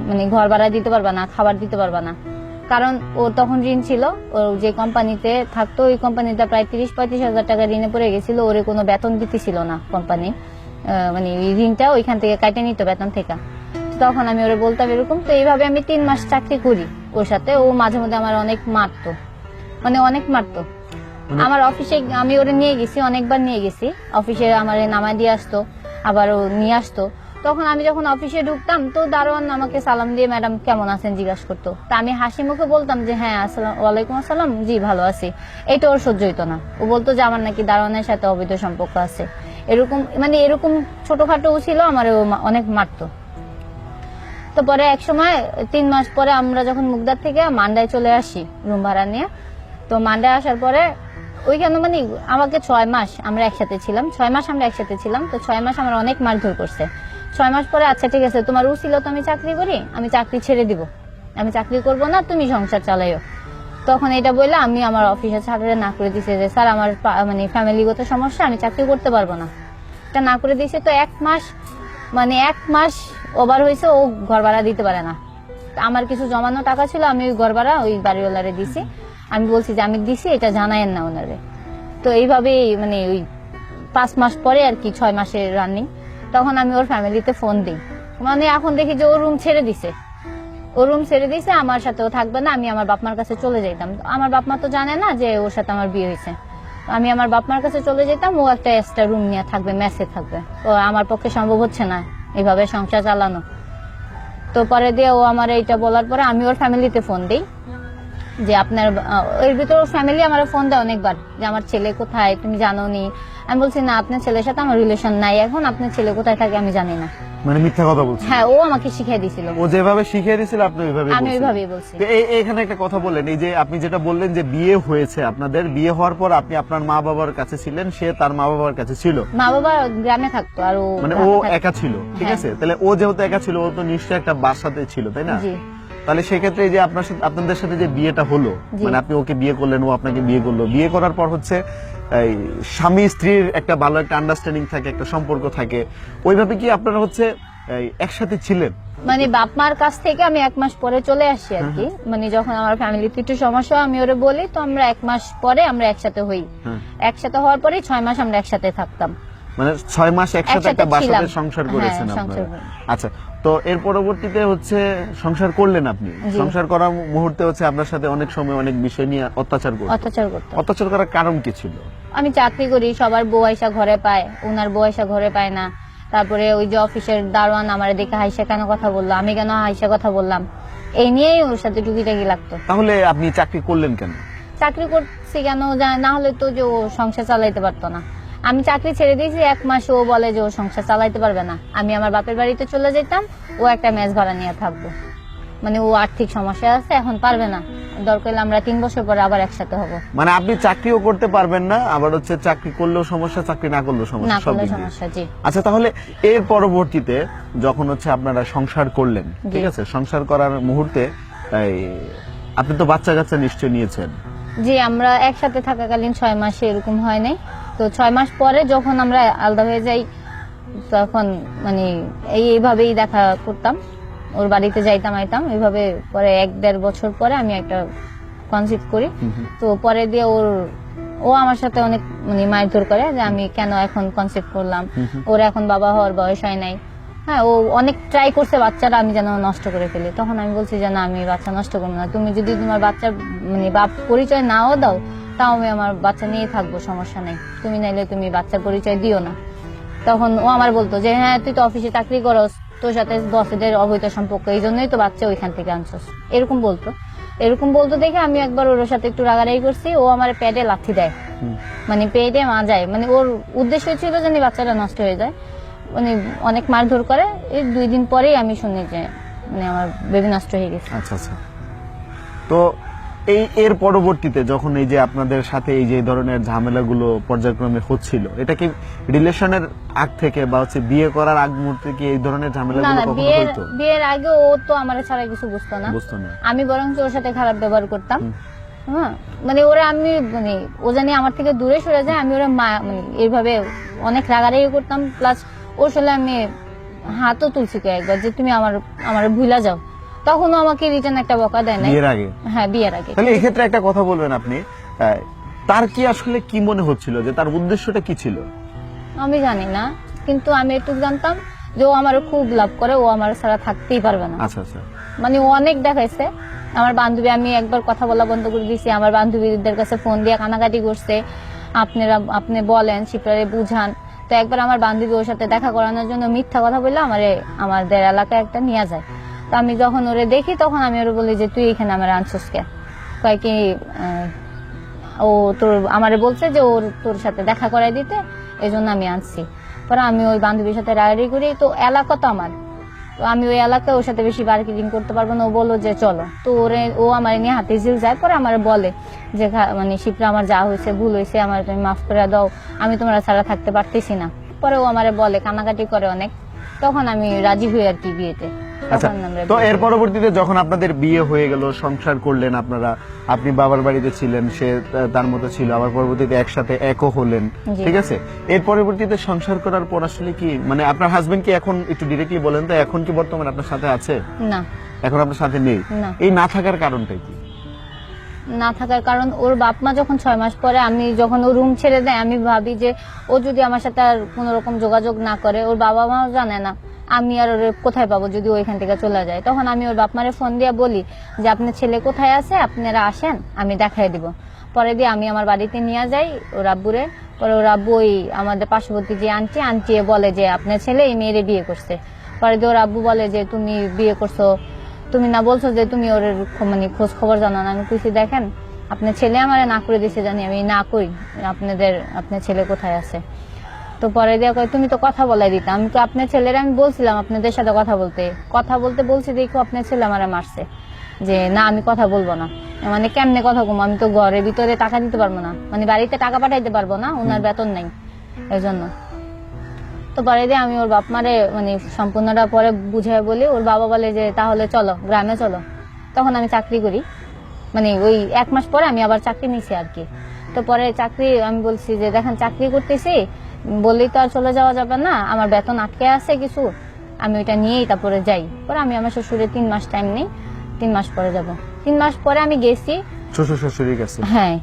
Speaker 1: মানে ঘর ভাড়া দিতে পারবা না, খাবার দিতে পারবা না। কারণ ও তখন ঋণ ছিল, ওর যে কোম্পানিতে থাকতো ওই কোম্পানিতে প্রায় 30-35 হাজার টাকা ঋণে পড়ে গেছিল। ওরে কোনো বেতন দিতেছিল না কোম্পানি, মানে ঋণটা ওইখান থেকে কাটে নিত বেতন থেকে। তখন আমি ওরে বলতাম এরকম। তো এইভাবে আমি 3 মাস চাকরি করি ওর সাথে। ও মাঝে মধ্যে আমার অনেক মারতো, মানে অনেক মারতো। আমার অফিসে আমি ওরে নিয়ে গেছি, অনেকবার নিয়ে গেছি অফিসে, আমার নামায় দিয়ে আসতো, আবার ও নিয়ে আসতো। তখন আমি যখন অফিসে ঢুকতাম তো দারোয়ান আমাকে সালাম দিয়ে ম্যাডাম কেমন আছেন জিজ্ঞাসা করতো। তা আমি হাসি মুখে বলতাম যে হ্যাঁ ওয়ালাইকুম আসসালাম, জি ভালো আছি। এইটা ওর সহ্য হইতো না। ও বলতো যে আমার নাকি দারোয়ানের সাথে অবৈধ সম্পর্ক আছে। এরকম মানে এরকম ছোটখাটো ছিল, আমার অনেক মারতো। তো পরে এক সময় 3 মাস পরে আমরা যখন মুগদার থেকে মান্ডায় চলে আসি রুম ভাড়া নিয়ে, তো মান্ডায় আসার পরে ওইখানে মানে আমাকে 6 মাস আমরা একসাথে ছিলাম। 6 মাস আমরা একসাথে ছিলাম। তো 6 মাস আমার অনেক মারধর করছে। 6 মাস পরে আচ্ছা ঠিক আছে, তোমার উছিল তো আমি চাকরি করি, আমি চাকরি ছেড়ে দিব, আমি চাকরি করব না, তুমি সংসার চালাইও। তখন এটা বললে আমি আমার অফিসের ছাত্রদের না করে দিছে যে স্যার আমার মানে ফ্যামিলিগত সমস্যা, আমি চাকরি করতে পারবো না, এটা না করে দিয়েছে। তো 1 মাস মানে 1 মাস ওভার হয়েছে, ও ঘর ভাড়া দিতে পারে না। আমার কিছু জমানো টাকা ছিল, আমি ওই ঘর ভাড়া ওই বাড়িওয়ালারে দিছি। আমি বলছি যে আমি দিছি, এটা জানায়েন না ওনারে। তো এইভাবেই মানে ওই 5 মাস পরে আর কি 6 মাসের রানিং, তখন আমি ওর ফ্যামিলিতে ফোন দিই। মানে এখন দেখি যে ও রুম ছেড়ে দিছে, ও রুম ছেড়ে দিছে, আমার সাথে ও থাকবে না। আমি আমার বাপমার কাছে চলে যাইতাম। আমার বাপমা তো জানে না যে ওর সাথে আমার বিয়ে হয়েছে। আমি আমার বাপমার কাছে চলে যেতাম, ও একটা এক্সট্রা রুম নিয়ে থাকবে, মেসে থাকবে। তো আমার পক্ষে সম্ভব হচ্ছে না এইভাবে সংসার চালানো। তো পরে দিয়ে ও আমার এইটা বলার পরে আমি ওর ফ্যামিলিতে ফোন দিই যে আপনার এর ভিতর ফ্যামিলি আমার ফোন দেয় অনেকবার যে আমার ছেলে কোথায়, তুমি জানো নি। আমি বলছি না, আপনার ছেলের সাথে আমার রিলেশন নাই, এখন আপনার ছেলে কোথায় থাকে আমি জানি না।
Speaker 2: মানে মিথ্যা কথা বলছেন?
Speaker 1: হ্যাঁ, ও আমাকে শিখিয়ে দিছিল।
Speaker 2: ও যেভাবে শিখিয়ে দিয়েছিল আপনি ওইভাবে
Speaker 1: আমি
Speaker 2: বলছেন?
Speaker 1: ওইভাবেই বলছি।
Speaker 2: তো এখানে একটা কথা বললেন, এই যে আপনি যেটা বললেন যে বিয়ে হয়েছে আপনাদের, বিয়ে হওয়ার পর আপনি আপনার মা বাবার কাছে ছিলেন, সে তার মা বাবার কাছে ছিল।
Speaker 1: মা বাবা গ্রামে থাকতো আর ও
Speaker 2: মানে ও একা ছিল, ঠিক
Speaker 1: হ্যাঁ।
Speaker 2: আছে? তাহলে ও যেহেতু একা ছিল, ও তো নিশ্চয়ই একটা বাসাতে ছিল, তাই না?
Speaker 1: জি।
Speaker 2: তাহলে সেক্ষেত্রে এই যে আপনার সাথে আপনাদের সাথে যে বিয়েটা হলো,
Speaker 1: জি।
Speaker 2: মানে আপনি ওকে বিয়ে করলেন, ও আপনাকে বিয়ে করলো, বিয়ে করার পর হচ্ছে এই স্বামী স্ত্রীর একটা ভালো একটা আন্ডারস্ট্যান্ডিং থাকে, একটা সম্পর্ক থাকে, ওইভাবে কি আপনারা হচ্ছে একসাথে ছিলেন?
Speaker 1: মানে বাপ মার কাছ থেকে আমি 1 মাস পরে চলে আসি আর কি। মানে যখন আমার ফ্যামিলিতে একটু সমস্যা আমি ওরে বলি, তো আমরা 1 মাস পরে আমরা একসাথে হই। একসাথে হওয়ার পরে 6 মাস আমরা একসাথে থাকতাম।
Speaker 2: মানে 6 মাস একসাথে
Speaker 1: একসাথে
Speaker 2: একটা বাসাতে
Speaker 1: ছিলাম।
Speaker 2: সংসার
Speaker 1: হ্যাঁ,
Speaker 2: করেছেন
Speaker 1: সংসার
Speaker 2: আপনারা?
Speaker 1: করি।
Speaker 2: আচ্ছা, তো এর পরবর্তীতে হচ্ছে সংসার করলেন আপনি।
Speaker 1: জি।
Speaker 2: সংসার করার মুহূর্তে হচ্ছে আপনার সাথে অনেক সময় অনেক বিষয় নিয়ে অত্যাচার করতো।
Speaker 1: অত্যাচার করতো।
Speaker 2: অত্যাচার করার কারণ কি ছিল?
Speaker 1: আমি চাকরি করি, সবার বউ আইসা ঘরে পায়, ওনার বউ আইসা ঘরে পায় না। তারপরে ওই যে অফিসের দারোয়ান আমার দেখে হাইসা কেন কথা বললো, আমি কেন হাইসা কথা বললাম, এই নিয়েই ওর সাথে টুকিটাকি লাগতো।
Speaker 2: তাহলে আপনি চাকরি করলেন কেন?
Speaker 1: চাকরি করছি কেন, না হলে তো যে ও সংসার চালাইতে পারতো না। আমি চাকরি ছেড়ে দিয়েছি 1 মাস, ও বলে যে ও সংসার চালাইতে পারবে না। আমি আমার বাপের বাড়িতে চলে যেতাম, ও একটা মেস ভাড়া নিয়ে থাকবো। মানে ও আর্থিক সমস্যা আছে, এখন পারবে না, দরকার হলে আমরা 3 বছর পরে আবার একসাথে হব।
Speaker 2: মানে আপনি চাকরিও করতে পারবেন না, আবার হচ্ছে চাকরি করলেও সমস্যা, চাকরি না করলেও
Speaker 1: না
Speaker 2: সমস্যা, সব
Speaker 1: করলে
Speaker 2: দিক দিয়ে।
Speaker 1: সমস্যা। জি।
Speaker 2: আচ্ছা, তাহলে এর পরবর্তীতে যখন হচ্ছে আপনারা সংসার করলেন, ঠিক আছে, সংসার করার মুহূর্তে এই, আপনি তো বাচ্চা কাচ্চা নিশ্চয় নিয়েছেন?
Speaker 1: জি, আমরা একসাথে থাকাকালীন 6 মাসে এরকম হয় নাই। তো 6 মাস পরে যখন আমরা আলাদা হয়ে যাই, তখন মানে এইভাবেই দেখা করতাম, ওর বাড়িতে যাইতাম আইতাম এইভাবে। পরে 1-1.5 বছর পরে আমি একটা কনসিভ করি। তো পরে দিয়ে ও আমার সাথে অনেক মানে মারধর করে যে আমি কেন এখন কনসিভ করলাম, ওর এখন বাবা হওয়ার বয়স হয় নাই। হ্যাঁ, ও অনেক ট্রাই করছে বাচ্চারা আমি যেন নষ্ট করে ফেলি। তখন আমি বলছি যে না, আমি বাচ্চা নষ্ট করবো না, তুমি যদি তোমার বাচ্চার মানে বাপ পরিচয় নাও দাও, তাও আমি আমার বাচ্চা নিয়ে থাকবো, সমস্যা নেই, তুমি নাইলে তুমি বাচ্চার পরিচয় দিও না। তখন ও আমার বলতো যে হ্যাঁ তুই তো অফিসে চাকরি করস, তোর সাথে বসেদের অবৈধ সম্পর্ক, এই জন্যই তো বাচ্চা ওইখান থেকে আনছস, এরকম বলতো দেখে আমি একবার ওর সাথে একটু রাগারাগি করছি। ও আমার পেটে লাথি দেয়, মানে পেটে যায়, মানে ওর উদ্দেশ্য ছিল যে বাচ্চাটা নষ্ট হয়ে যায়, মানে অনেক মারধর করে। এই 2 দিন পরেই আমি শুনি যে মানে আমার বেবি নষ্ট হয়ে গেছে।
Speaker 2: আচ্ছা আচ্ছা। তো এর পরবর্তীতে যখন এই যে আপনাদের সাথে এই যে ধরনের ঝামেলাগুলো পর্যায়ক্রমে হচ্ছিল, এটা কি রিলেশনের আগ থেকে বা হচ্ছে বিয়ে করার আগ মুহূর্তে কি এই ধরনের
Speaker 1: না
Speaker 2: ঝামেলাগুলো
Speaker 1: না,
Speaker 2: কখনো হতো?
Speaker 1: বিয়ের আগে ও তো আমার ছাড়া কিছু বুঝতো না। আমি বরং ওর সাথে খারাপ ব্যবহার করতাম। হ্যাঁ, মানে ওরা আমি মানে ও জানি আমার থেকে দূরে সরে যায়, আমি ওরা মানে এইভাবে অনেক রাগারাগি করতাম। প্লাস ওর সাথে আমি হাতও তুলছি একবার যে তুমি আমার ভুলা যাও, তখনও আমাকে রিটার্ন একটা বকা দেয় না
Speaker 2: বিয়ের আগে।
Speaker 1: হ্যাঁ, বিয়ের আগে।
Speaker 2: তাহলে এক্ষেত্রে একটা কথা বলবেন আপনি, তার কি আসলে কি মনে হচ্ছিল, যে তার উদ্দেশ্যটা কি ছিল?
Speaker 1: আমি জানি না, কিন্তু আমি একটু জানতাম যে ও আমার খুব লাভ করে, ও আমার ছাড়া থাকতেই পারবে না।
Speaker 2: আচ্ছা আচ্ছা।
Speaker 1: মানে ও অনেক দেখাইছে। আমার বান্ধবী, আমি একবার কথা বলা বন্ধ করে দিয়েছি, আমার বান্ধবীদের কাছে ফোন দিয়ে কানাকাটি করছে, আপনি বলেন শিপ্রারে বুঝান। তো একবার আমার বান্ধবী ওর সাথে দেখা করানোর জন্য মিথ্যা কথা বললে আমাদের এলাকায় একটা নিয়ে যায়। তো আমি যখন ওরে দেখি তখন আমি ওরে বলি যে তুই এখানে আমার আনছিস কে? কয় কি ও আমারে বলছে যে তোর সাথে দেখা করাই দিতে, এই জন্য আমি আনছি। পরে আমি ওই বান্ধবীর সাথে রাগারাগি করি, তো এলাকা তো আমার, তো আমি ওই এলাকায় ওর সাথে বেশি বার্গেনিং করতে পারবো না। ও বললো যে চলো, তো ও আমার নিয়ে হাতে ঝিল যায়। পরে আমার বলে যে মানে শিপ্রা আমার যা হয়েছে ভুল হয়েছে, আমার তুমি মাফ করে দাও, আমি তোমরা ছাড়া থাকতে পারতেছি না। পরে ও আমারে বলে, কান্নাকাটি করে অনেক, তখন আমি রাজি হই আর কি বিয়েতে।
Speaker 2: আচ্ছা, তো এর পরবর্তীতে যখন আপনাদের বিয়ে হয়ে গেল, সংসার করলেন আপনারা, আপনি বাবার বাড়িতে ছিলেন, সে তার মতো ছিল, আবার পরবর্তীতে একসাথে একও হলেন, ঠিক আছে? এর পরবর্তীতে সংসার করার পর আসলে কি মানে আপনার হাজবেন্ড কি এখন, একটু ডিরেক্টলি বলেন তো, এখন কি বর্তমানে আপনার সাথে আছে?
Speaker 1: না,
Speaker 2: এখন আপনার সাথে নেই। এই না থাকার কারণটা কি?
Speaker 1: না থাকার কারণ ওর বাপ মা যখন 6 মাস পরে আমি যখন ও রুম ছেড়ে দেয়, আমি ভাবি যে ও যদি আমার সাথে আর কোন রকম যোগাযোগ না করে, ওর বাবা মাও জানে না, আমি আর ওর কোথায় পাবো যদি ও এখান থেকে চলে যায়। তখন আমি ওর বাপ মারে ফোন দিয়ে বলি যে আপনার ছেলে কোথায় আছে, আপনারা আসেন, আমি দেখাই দিব। পরে দিয়ে আমি আমার বাড়িতে নিয়ে যাই ওর আব্বুরে। পরে ওর আব্বু ওই আমাদের পার্শ্ববর্তী যে আন্টি বলে যে আপনার ছেলে এই মেয়েরে বিয়ে করছে। পরে দিয়ে ওর আব্বু বলে যে তুমি বিয়ে করছো, তুমি না বলছো যে তুমি ওর মানে খোঁজ খবর জানো না। আমি কইছি দেখেন আপনার ছেলে আমারে না করে দিছে, জানি আমি না কই আপনার ছেলে কোথায় আছে। তো পরে দিয়ে কয় তুমি তো কথা বলাই দিতা। আমি তো আপনার ছেলের আমি বলছিলাম আপনাদের সাথে কথা বলতে বলছি, দেখো আপনার ছেলে আমারে মারছে, যে না আমি কথা বলবো না। মানে কেমনে কথা কম, আমি তো ঘরের ভিতরে টাকা দিতে পারবো না, মানে বাড়িতে টাকা পাঠাইতে পারবো না, ওনার বেতন নাই এই জন্য। তো পরে দিয়ে আমি ওর বাপ মারে মানে সম্পূর্ণটা পরে বুঝাই বলি। ওর বাবা বলে যে তাহলে চলো গ্রামে চলো। তখন আমি চাকরি করি, মানে ওই 1 মাস পরে আমি আবার চাকরি নিছি আর কি। তো পরে চাকরি আমি বলছি যে দেখেন চাকরি করতেছি বললেই তো আর চলে যাওয়া যাবে না, আমার বেতন আটকে আছে কিছু, আমি ওইটা নিয়েই তারপরে যাই। পরে আমি আমার শ্বশুরের 3 মাস টাইম নেই, 3 মাস পরে যাব। 3 মাস পরে আমি গেছি
Speaker 2: শ্বশুর শাশুড়ির কাছে।
Speaker 1: হ্যাঁ,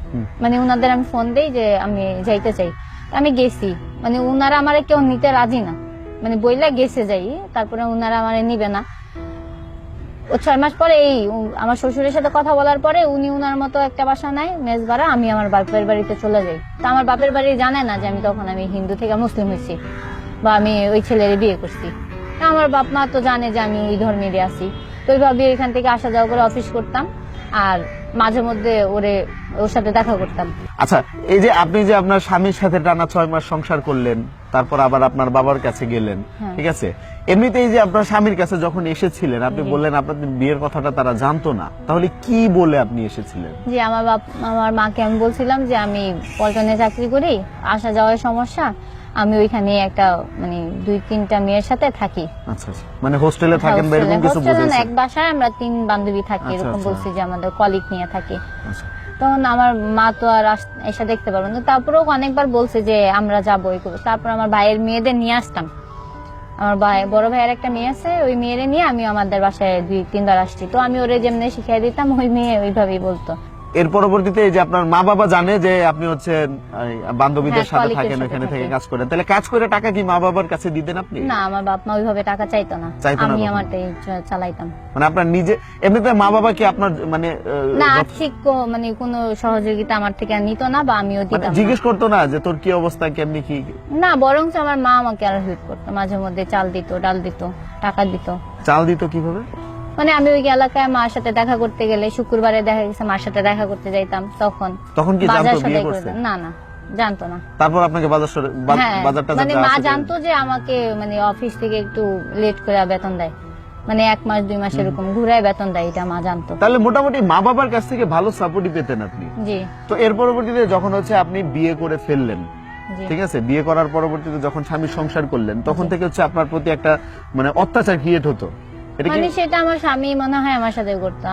Speaker 1: মানে উনাদের আমি ফোন দেই যে আমি যাইতে চাই। আমি গেছি, মানে উনারা আমারে কেউ নিতে রাজি না, মানে বইলা গেছে যাই, তারপরে উনারা আমারে নিবে না। ও 6 মাস পরে আমার শ্বশুরের সাথে কথা বলার পরে উনি উনার মতো একটা বাসা নাই, মেজ ভাড়া, আমি আমার বাপের বাড়িতে চলে যাই। তো আমার বাপের বাড়ি জানে না যে আমি হিন্দু থেকে মুসলিম হয়েছি বা আমি ওই ছেলের বিয়ে করছি। আমার বাপ মা তো জানে যে আমি ওই ধর্মেরই আছি। তো ওইভাবে এখান থেকে আসা যাওয়া করে অফিস করতাম, আর মাঝে মধ্যে ওর সাথে দেখা করতাম।
Speaker 2: আচ্ছা, এই যে আপনি যে আপনার স্বামীর সাথে টানা 6 মাস সংসার করলেন, তারপর আবার আপনার বাবার কাছে গেলেন, ঠিক আছে? এমনিতেই যে আপনার স্বামীর কাছে যখন এসেছিলেন, আপনি বললেন আপনাদের বিয়ের কথাটা তারা জানতো না, তাহলে কি বলে আপনি এসেছিলেন?
Speaker 1: যে আমার মাকে আমি বলছিলাম যে আমি পল্টনে চাকরি করি, আসা যাওয়ার সমস্যা, আমি ওইখানে একটা মানে 2-3টা মেয়ের সাথে থাকি।
Speaker 2: আচ্ছা, মানে হোস্টেলে থাকেন বা এরকম কিছু বুঝেছেন?
Speaker 1: এক বাসায় আমরা 3 বান্ধবী থাকি, এরকম বলছি যে আমাদের কলিগ নিয়ে থাকি। তখন আমার মা তো আর এসে দেখতে পারবেন না, তারপরেও অনেকবার বলছে যে আমরা যাবো। তারপর আমার ভাইয়ের মেয়েদের নিয়ে আসতাম, আমার বড় ভাইয়ের একটা মেয়ে আছে, ওই মেয়েরে নিয়ে আমি আমাদের বাসায় 2-3 বার আসছি। তো আমি ওরে যেমনি শিখিয়ে দিতাম, ওই মেয়ে ওইভাবেই বলতো।
Speaker 2: এর পরবর্তীতে এই যে আপনার মা বাবা জানে যে আপনি হচ্ছে বান্ধবীদের সাথে থাকেন, ওখানে থেকে কাজ করেন, তাহলে কাজ করে টাকা কি মা বাবার কাছে দিতেন আপনি?
Speaker 1: না, আমার বাপ মা ওইভাবে টাকা চাইতো না, আমি আমারটাই চালাইতাম।
Speaker 2: মানে আপনার নিজে এমনিতে মা বাবা কি আপনার মানে
Speaker 1: না আর্থিক মানে কোনো সহযোগিতা আমার থেকে নিত না, বা আমিও দিতাম না।
Speaker 2: জিজ্ঞেস করতো না যে তোর কি অবস্থা, কেমনি কি?
Speaker 1: না, বরং আমার মা আমাকে আরো হেল্প করতো, মাঝে মধ্যে চাল দিত, ডাল দিত, টাকা দিত।
Speaker 2: চাল দিত কিভাবে?
Speaker 1: মানে আমি ওই এলাকায় মার সাথে দেখা করতে গেলে শুক্রবারে দেখা গেছে মার সাথে দেখা করতে যাইতাম, তখন
Speaker 2: কি
Speaker 1: বাজার
Speaker 2: জানতো বিয়ে
Speaker 1: সদাই করে
Speaker 2: করছে?
Speaker 1: না না, জানতো না।
Speaker 2: তারপর আপনাকে
Speaker 1: হ্যাঁ,
Speaker 2: বাজারটা
Speaker 1: মানে মা জানতো যে আমাকে মানে অফিস থেকে একটু লেট করে বেতন দেয়, মানে 1 মাস 2 মাস এরকম ঘুরায় বেতন দেয়, এটা মা জানতো।
Speaker 2: তাহলে মোটামুটি মা বাবার কাছ থেকে ভালো সাপোর্টই পেতেন আপনি।
Speaker 1: জি
Speaker 2: তো এর পরবর্তীতে যখন হচ্ছে আপনি বিয়ে করে ফেললেন,
Speaker 1: জি।
Speaker 2: ঠিক আছে, বিয়ে করার পরবর্তীতে যখন স্বামীর সংসার করলেন, তখন থেকে হচ্ছে আপনার প্রতি একটা মানে অত্যাচার ক্রিয়েট হতো, এটা কি?
Speaker 1: মানে সেটা আমার স্বামী মনে হয় আমার সাথে করতো।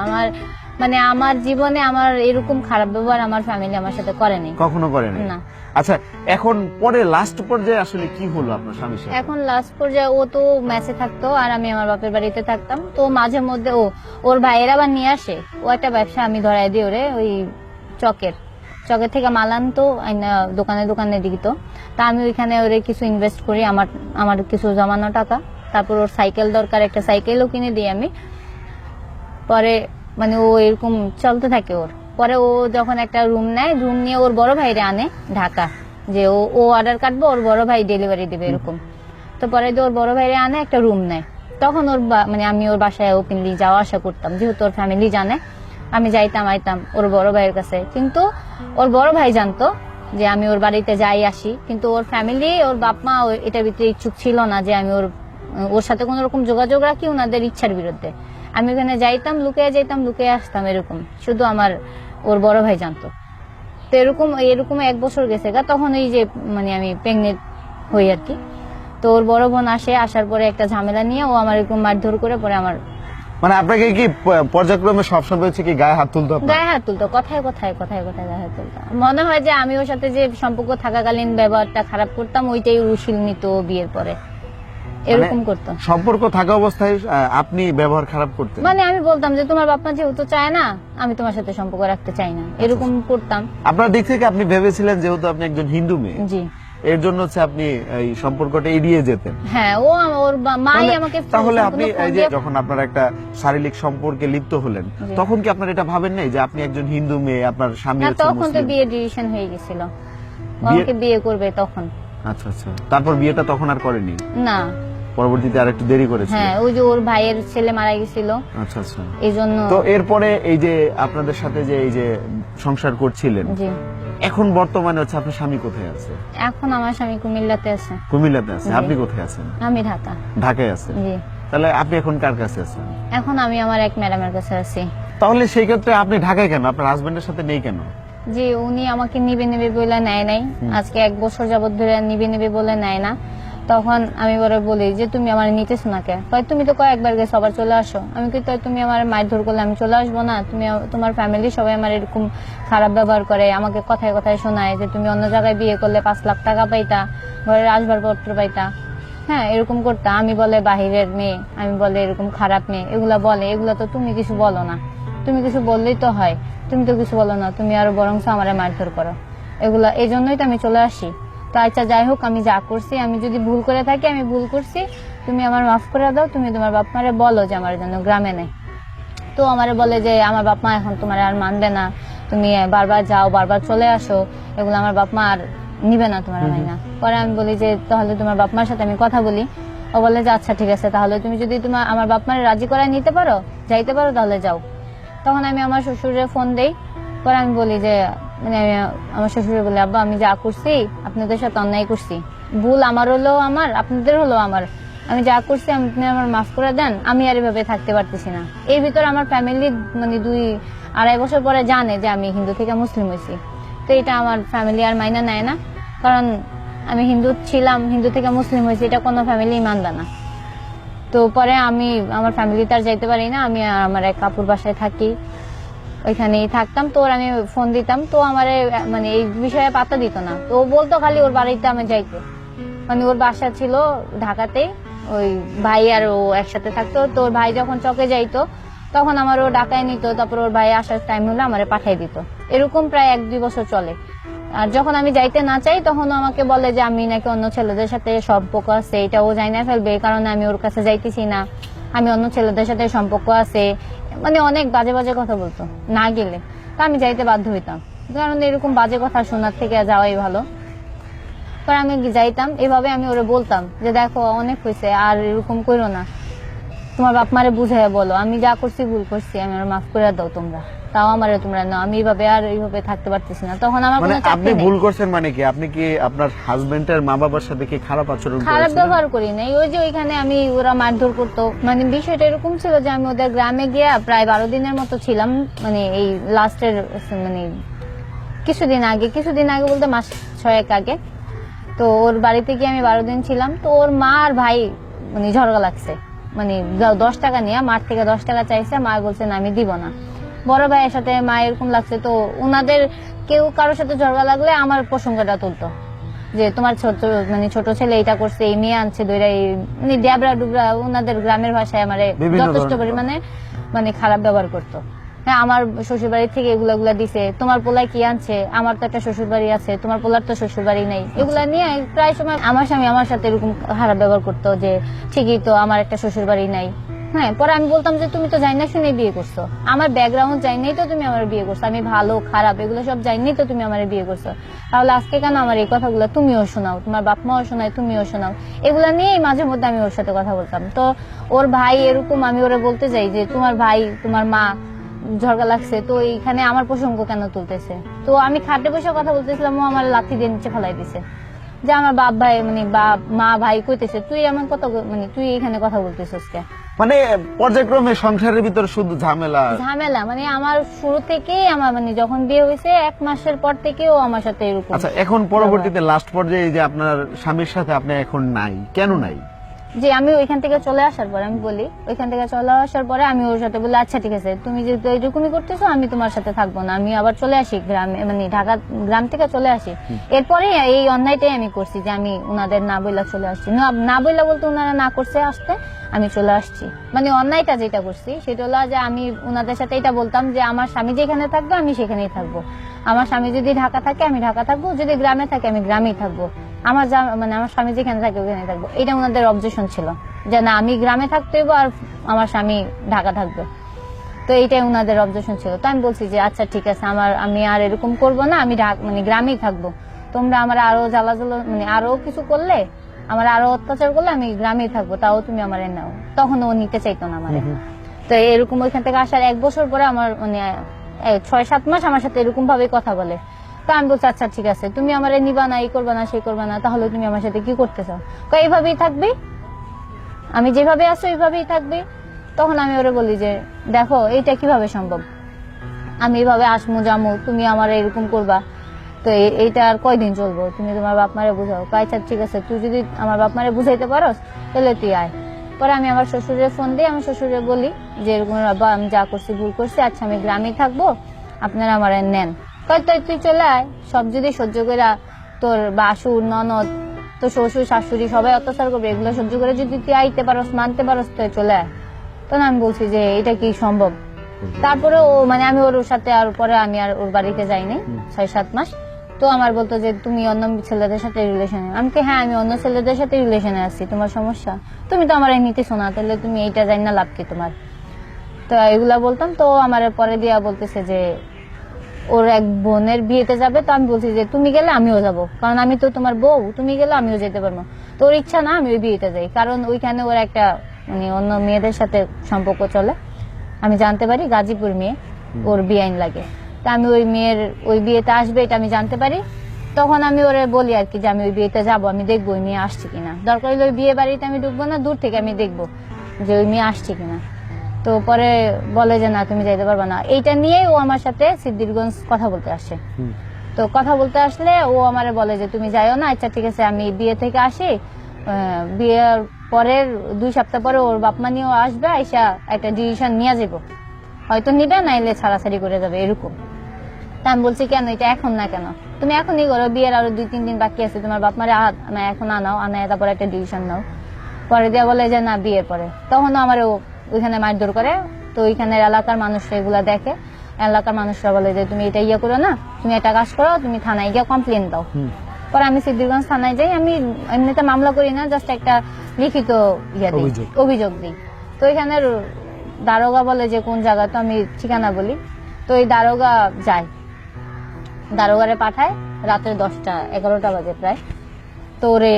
Speaker 1: মানে আমার জীবনে আমার এরকম খারাপ ব্যবহার আমার ফ্যামিলি আমার সাথে করেনি,
Speaker 2: কখনো করেনি?
Speaker 1: না।
Speaker 2: আচ্ছা, এখন পরে লাস্ট পর্যায়ে আসলে কি হলো আপনার স্বামীর সাথে?
Speaker 1: এখন লাস্ট পর্যায়ে ও তো মেসে থাকতো আর আমি আমার বাপের বাড়িতে থাকতাম, তো মাঝে মধ্যে ওর ভাইয়েরা আবার নিয়ে আসে। ও একটা ব্যবসা আমি ধরাই দিই ওরে, ওই চকের থেকে মাল আনতো, দোকানে দোকানে দিত। তা আমি ওইখানে ওরে কিছু ইনভেস্ট করি, আমার কিছু জমানো টাকা। তারপর ওর সাইকেল দরকার, একটা সাইকেলও কিনে দিই আমি। পরে মানে ও এরকম চলতে থাকে ওর। পরে ও যখন একটা রুম নেয়, রুম নিয়ে ওর বড় ভাইরে আনে ঢাকা, যে ও অর্ডার কাটবো, ওর বড় ভাই ডেলিভারি দিবে এরকম। তো পরে ওর বড় ভাইরে আনে একটা রুম নেয়, তখন মানে আমি ওর বাসায় ওপেনলি যাওয়া আসা করতাম, যেহেতু ওর ফ্যামিলি জানে। আমি যাইতাম আইতাম ওর বড় ভাইয়ের কাছে, কিন্তু ওর বড় ভাই জানতো যে আমি ওর বাড়িতে যাই আসি, কিন্তু ওর ফ্যামিলি, ওর বাপ মা এটার ভিতরে ইচ্ছুক ছিল না যে আমি ওর সাথে কোনো রকম যোগাযোগ রাখি, ওনাদের ইচ্ছার বিরুদ্ধে। আমি ওখানে যাইতাম, লুকিয়ে যাইতাম, লুকিয়ে আসতাম, এরকম শুধু ওর বড় ভাই জানতো। তো এরকম 1 বছর গেছে গা, তখন ওই যে মানে আমি প্রেগনেন্ট হই আর কি। তো ওর বড় বোন আসার পরে একটা ঝামেলা নিয়ে ও আমার এরকম মারধর করে, পরে আমার
Speaker 2: মানে আপনাকে কি পর্যায়ক্রমে সবসময় হচ্ছে কি গায়ে হাত তুলতো?
Speaker 1: গায়ে হাত তুলতো, কথায় গায়ে হাত তুলতো। মনে হয় যে আমি ওর সাথে যে সম্পর্ক থাকাকালীন ব্যবহারটা খারাপ করতাম, ওইটাই রুশিল নিত বিয়ের পরে, এরকম করতো।
Speaker 2: সম্পর্ক থাকা অবস্থায় আপনি ব্যবহার খারাপ করতেন?
Speaker 1: মানে আমি বলতাম যে তোমার বাপ মা যেহেতু চায় না, আমি তোমার সাথে সম্পর্ক রাখতে চাই না, এরকম করতাম।
Speaker 2: আপনার দিক থেকে আপনি ভেবেছিলেন যেহেতু আপনি একজন হিন্দু মেয়ে,
Speaker 1: জি,
Speaker 2: এর জন্য হচ্ছে আপনি এই সম্পর্কটা এড়িয়ে যেতেন।
Speaker 1: হ্যাঁ, ওর মাই আমাকে
Speaker 2: তাহলে আপনি এই যে যখন আপনার একটা শারীরিক সম্পর্কে লিপ্ত হলেন, তখন কি আপনার এটা ভাবেন নাই যে আপনি একজন হিন্দু মেয়ে, আপনার স্বামী
Speaker 1: না,
Speaker 2: হচ্ছে
Speaker 1: তখন তো
Speaker 2: মুসলিম?
Speaker 1: বিয়ে ডিসিশন হয়ে গেছিল, আমাকে বিয়ে করবে তখন।
Speaker 2: আচ্ছা আচ্ছা, তারপর বিয়েটা তখন আর করেনি?
Speaker 1: না,
Speaker 2: পরবর্তীতে আর একটু দেরি করেছে?
Speaker 1: হ্যাঁ, ওই যে ওর ভাইয়ের ছেলে মারা গেছিল,
Speaker 2: আচ্ছা আচ্ছা,
Speaker 1: এই জন্য।
Speaker 2: তো এরপরে এই যে আপনাদের সাথে যে এই যে সংসার করছিলেন,
Speaker 1: জি,
Speaker 2: এখন বর্তমানে হচ্ছে আপনার স্বামী কোথায় আছে?
Speaker 1: এখন আমার স্বামী কুমিল্লাতে আছে।
Speaker 2: কুমিল্লাতে আছে?
Speaker 1: জি।
Speaker 2: আপনি কোথায় আছেন?
Speaker 1: আমি ঢাকা।
Speaker 2: ঢাকায় আছেন?
Speaker 1: জি,
Speaker 2: তাহলে আপনি এখন কার কাছে আছেন?
Speaker 1: এখন আমি আমার এক ম্যাডামের কাছে আছি।
Speaker 2: তাহলে সেই ক্ষেত্রে আপনি ঢাকায় কেন? আপনার হাজবেন্ডের সাথে নেই কেন?
Speaker 1: জি, উনি আমাকে নিবে বলে নেয় নাই, আজকে 1 বছর যাবত ধরে নিবে বলে নেয় না। তখন আমি বলে বলি যে তুমি আমার নিতেছো না কে? কয় তুমি তো কয়েকবার গেছো, আবার চলে আসো। আমি কি তাই তুমি আমার মারধর করলে আমি চলে আসবো না? তোমার ফ্যামিলি সবাই আমার এরকম খারাপ ব্যবহার করে, আমাকে কথায় কথায় শোনায় যে তুমি অন্য জায়গায় বিয়ে করলে 5 লাখ টাকা পাইতা, ঘরের আসবাবপত্র পাইতা, হ্যাঁ এরকম করতা। আমি বলে বাহিরের মেয়ে, আমি বলে এরকম খারাপ মেয়ে, এগুলা বলে। এগুলা তো তুমি কিছু বলো না, তুমি কিছু বললেই তো হয়, তুমি তো কিছু বলো না, তুমি আরো বরং আমার মারধর করো। এগুলা এই জন্যই তো আমি চলে আসি। তো আচ্ছা, যাই হোক, আমি যা করছি, আমি যদি ভুল করে থাকি, আমি ভুল করছি, তুমি আমার মাফ করে দাও, তুমি তোমার বাপ মারে বলো যে আমার জন্য গ্রামে নেই। তো আমারে বলে যে আমার বাপ মা এখন তোমার আর মানবে না, তুমি বারবার যাও, বারবার চলে আসো, এগুলো আমার বাপ মা আর নিবে না তোমার না। পরে আমি বলি যে তাহলে তোমার বাপ মার সাথে আমি কথা বলি। ও বলে যে আচ্ছা ঠিক আছে, তাহলে তুমি যদি আমার বাপ মারে রাজি করায় নিতে পারো, যাইতে পারো, তাহলে যাও। তখন আমি আমার শ্বশুরের ফোন দেই। পরে আমি বলি যে মানে আমি আমার শ্বশুরে বলি, আব্বা আমি যা করছি আপনাদের সাথে অন্যায় করছি, ভুল আমার হলো, আমার আপনাদের হলো, আমার আমি যা করছি আপনি আমার মাফ করে দেন, আমি আর এভাবে থাকতে পারতেছি না। এই ভিতরে আমার ফ্যামিলি মানে 2-2.5 বছর পরে জানে যে আমি হিন্দু থেকে মুসলিম হয়েছি। তো এটা আমার ফ্যামিলি আর মাইনা নেয় না, কারণ আমি হিন্দু ছিলাম, হিন্দু থেকে মুসলিম হয়েছি, এটা কোনো ফ্যামিলি মানবে না। তো পরে আমি আমার ফ্যামিলিতে আর যাইতে পারি না, আমি আর আমার এক কাপুর বাসায় থাকি, ওইখানেই থাকতাম। তো ওর আমি ফোন দিতাম, তো আমার মানে এই বিষয়ে পাত্তা দিত না। তো ও বলতো খালি ওর বাড়িতে আমি যাইতে, মানে ওর বাসা ছিল ঢাকাতে, ওই ভাই আর ও একসাথে থাকতো। তো ওর ভাই যখন চকে যাইতো তখন আমার ও ডাকায় নিত, তারপর ওর ভাই আসার টাইম হলে আমারে পাঠাই দিত। এরকম প্রায় 1-2 বছর চলে। আর যখন আমি যাইতে না চাই তখন আমাকে বলে যে আমি নাকি অন্য ছেলেদের সাথে সম্পর্ক আছে, এটা ও জানা ফেলবে, এই কারণে আমি ওর কাছে যাইতেছি না, আমি অন্য ছেলেদের সাথে সম্পর্ক আছে, মানে অনেক বাজে বাজে কথা বলতো না গেলে। তো আমি যাইতে বাধ্য হইতাম, কারণ এরকম বাজে কথা শোনার থেকে যাওয়াই ভালো। পরে আমি যাইতাম, এভাবে আমি ওরে বলতাম যে দেখো অনেক হয়েছে, আর এরকম করো না। তোমার বাপ মারে বুঝাইয়া বলো আমি যা করছি ভুল করছি, আমি আর মাফ করে দাও তোমরা, তাও আমারে তোমরা নাও, আমি এইভাবে আর এইভাবে থাকতে পারতেছি না। তখন আমার
Speaker 2: মানে
Speaker 1: কোনো চাকরি
Speaker 2: আপনি
Speaker 1: নেই।
Speaker 2: ভুল করছেন মানে কি, আপনি কি আপনার হাজবেন্ডের মা বাবার সাথে কি খারাপ আচরণ
Speaker 1: খারাপ
Speaker 2: করেছেন?
Speaker 1: ব্যবহার করি নাই, ওই যে ওইখানে আমি ওরা মারধর করতো, মানে বিষয়টা এরকম ছিল যে আমি ওদের গ্রামে গিয়া প্রায় 12 দিনের মতো ছিলাম, মানে এই লাস্টের মানে কিছুদিন আগে বলতে মাস 6 আগে। তো ওর বাড়িতে গিয়ে আমি 12 দিন ছিলাম। তো ওর মা আর ভাই মানে ঝগড়া লাগছে, মানে 10 টাকা নিয়ে মার থেকে 10 টাকা চাইছে, মা বলছে না আমি দিব না। বড় ভাইয়ের সাথে মা এরকম লাগছে, তো ওনাদের কেউ কারোর সাথে ঝগড়া লাগলে আমার প্রসঙ্গটা তুলতো যে তোমার ছোট ছেলে এটা করছে, এই মেয়ে আনছে দইরা, মানে ড্যাবরা ডুবরা ওনাদের গ্রামের ভাষায় আমারে
Speaker 2: বিভিন্ন
Speaker 1: যথেষ্ট
Speaker 2: ধরনের
Speaker 1: পরিমাণে মানে খারাপ ব্যবহার করতো। হ্যাঁ, আমার শ্বশুর বাড়ি থেকে এগুলা দিছে, তোমার পোলায় কি আনছে, আমার তো একটা শ্বশুর বাড়ি আছে, তোমার পোলার তো শ্বশুর বাড়ি নেই, এগুলা নিয়ে প্রায় সময় আমার স্বামী আমার সাথে এরকম খারাপ ব্যবহার করতো যে ঠিকই তো আমার একটা শ্বশুর বাড়ি নাই। হ্যাঁ, পরে আমি বলতাম যে তুমি তো জানি না শুনে বিয়ে করছো, আমার ব্যাকগ্রাউন্ড জানি তো তুমি আমার বিয়ে করছো, আমি ভালো খারাপ এগুলো সব জানি তো তুমি আমার বিয়ে করছো, তাহলে আজকে কেন আমার এই কথাগুলো তুমিও শোনাও, তোমার বাপ মাও শোনায় তুমিও শোনাও, এগুলা নিয়েই মাঝে মধ্যে আমি ওর সাথে কথা বলতাম। তো ওর ভাই এরকম, আমি ওরা বলতে চাই যে তোমার ভাই তোমার মা ঝগড়া লাগছে, তো এইখানে আমার প্রসঙ্গ কেন তুলতেছে। তো আমি খাটে বসে কথা বলতেছিলাম, ও আমার লাথি দিয়ে নিচে ফেলাই দিছে, যে আমার বাপ ভাই মানে বাপ মা ভাই কইতেছে তুই আমার কথা, মানে তুই এখানে কথা বলতেছিস কে।
Speaker 2: মানে পর্যায়ক্রমে সংসারের ভিতর শুধু ঝামেলা।
Speaker 1: মানে আমার শুরু থেকেই আমার মানে যখন বিয়ে হয়েছে 1 মাসের পর থেকেও আমার সাথে এরকম।
Speaker 2: আচ্ছা, এখন পরবর্তীতে লাস্ট পর্যায়ে যে আপনার স্বামীর সাথে আপনি এখন নাই, কেন নাই?
Speaker 1: যে আমি ওইখান থেকে চলে আসার পরে, আমি বলি ওইখান থেকে চলে আসার পরে আমি ওর সাথে বলি আচ্ছা ঠিক আছে তুমি যেহেতু এরকমই করতেছো আমি তোমার সাথে থাকবো না, আমি আবার চলে আসি গ্রামে, মানে ঢাকা গ্রাম থেকে চলে আসি। এরপরে এই অন্যায়টাই আমি করছি যে আমি ওনাদের না বইলা চলে আসছি, না বইলা বলতে ওনারা না করছে আসতে, আমি চলে আসছি। মানে অন্যায়টা যেটা করছি সেটা হলো যে আমি ওনাদের সাথে এটা বলতাম যে আমার স্বামী যেখানে থাকবে আমি সেখানেই থাকবো, আমার স্বামী যদি ঢাকা থাকে আমি ঢাকা থাকবো, যদি গ্রামে থাকে আমি গ্রামেই থাকবো, আমার মানে আমার স্বামী যেখানে থাকে ওখানে থাকবো। এটা ওনাদের অবজেকশন ছিল যে না আমি গ্রামে থাকতে হইব আর আমার স্বামী ঢাকা থাকবে, তো এইটাই ওনাদের অবজেকশন ছিল। তো আমি বলছি যে আচ্ছা ঠিক আছে আমি আর এরকম করব না, আমি মানে গ্রামেই থাকবো, তোমরা আমার আরো জ্বালা মানে আরো কিছু করলে, আমার আরো অত্যাচার করলে আমি গ্রামেই থাকবো, তাও তুমি আমার নাও। তখন ও নিতে চাইতো না মানে। তো এরকম ওইখান থেকে আসার 1 বছর পরে আমার মানে 6-7 মাস আমার সাথে এরকম ভাবে কথা বলে। তো আমি বলছি আচ্ছা ঠিক আছে তুমি আমার নিবা না, এই করবা না সেই করবা না, তাহলে তুমি আমার সাথে কি করতে চাও? এইভাবেই থাকবি, আমি যেভাবে আছো এইভাবেই থাকবি। তখন আমি ওরে বলি যে দেখো এইটা কিভাবে সম্ভব, আমি এইভাবে আসমু জামু, তুমি আমার এরকম করবা, তো এইটা আর কয়দিন চলবো, তুমি তোমার বাপ মারে বুঝাও। আচ্ছা ঠিক আছে তুই যদি আমার বাপ মারে বুঝাইতে পারোস তাহলে তুই আয়। পরে আমি আমার শ্বশুরের ফোন দিই, আমার শ্বশুরে বলি যে এরকম বাবা আমি যা করছি ভুল করছি, আচ্ছা আমি গ্রামে থাকবো, আপনারা আমার নেন। তুই চলে আয়, সব যদি সহ্য করে তোর বাসুর ননদ তোর শ্বশুর শাশুড়ি সবাই অত্যাচার করবে, এগুলো সহ্য করে যদি তুই আইতে পারোস মানতে পারোস তো চলে আয়। তখন আমি বলছি যে এটা কি সম্ভব। তারপরে ও মানে আমি ওর সাথে আর পরে আমি আর ওর বাড়িতে যাইনি 6-7 মাস। তো আমার বলতো যে তুমি অন্য ছেলেদের সাথে রিলেশনে, আমি হ্যাঁ আমি অন্য ছেলেদের সাথে রিলেশনে আছি, তোমার সমস্যা, তুমি তো আমার নিতেছো না, তাহলে তুমি এইটা জানি না লাভ কি তোমার। তো এগুলা বলতাম। তো আমার পরে দিয়া বলতেছে যে ওর এক বোনের বিয়েতে যাবে, তো আমি বলছি যে তুমি গেলে আমিও যাব, কারণ আমি তো তোমার বউ, তুমি গেলে আমিও যেতে পারবো। তো ওর ইচ্ছা না আমি ওই বিয়েতে যাই, কারণ ওইখানে ওর একটা মানে অন্য মেয়েদের সাথে সম্পর্ক চলে, আমি জানতে পারি গাজীপুর মেয়ে, ওর বেআইন লাগে। তা আমি ওই মেয়ের ওই বিয়েতে আসবে এটা আমি জানতে পারি, তখন আমি ওরে বলি আর কি যে আমি ওই বিয়েতে যাবো, আমি দেখবো ওই মেয়ে আসছে কিনা, দরকার হলে ওই বিয়ে বাড়িতে আমি ঢুকবো না, দূর থেকে আমি দেখবো যে ওই মেয়ে আসছে কিনা। তো পরে বলে যে না তুমি যাইতে পারবে না, এইটা নিয়ে ও আমার সাথে সিদ্ধিরগঞ্জ কথা বলতে আসে। তো কথা বলতে আসলে ও আমারে বলে যে তুমি যাইও না, আচ্ছা ঠিক আছে আমি বিয়ে থেকে আসি, বিয়ের পরের 2 সপ্তাহ পরে ওর বাপ মা নিয়েও আসবে, আইসা একটা ডিসিশন নিয়ে যাবো, হয়তো নিবে নাইলে ছাড়াছাড়ি করে যাবে এরকম। তা আমি বলছি কেন এটা এখন না, কেন তুমি এখনই করো, বিয়ের আরো 2-3 দিন বাকি আছে, তোমার বাপ মারে এখন আনাও, আনায় তারপরে একটা ডিসিশন নাও। পরে দিয়া বলে যে না বিয়ের পরে, তখন আমার ওইখানে মারধর করে। তো ওইখানের এলাকার মানুষরা এগুলা দেখে, এলাকার মানুষরা বলে যে তুমি এটা ইয়ে করো না, তুমি একটা কাজ করো, তুমি থানায় গিয়ে কমপ্লেন দাও। পরে আমি সিদ্ধিরগঞ্জ থানায় যাই, আমি এমনিতে মামলা করি না, জাস্ট একটা লিখিত অভিযোগ দিই। তো এখানের দারোগা বলে যে কোন জায়গা, তো আমি ঠিকানা বলি। তো এই দারোগা যায়, দারোগারে পাঠায় রাত্রে 10টা 11টা বাজে প্রায়। তো ওরে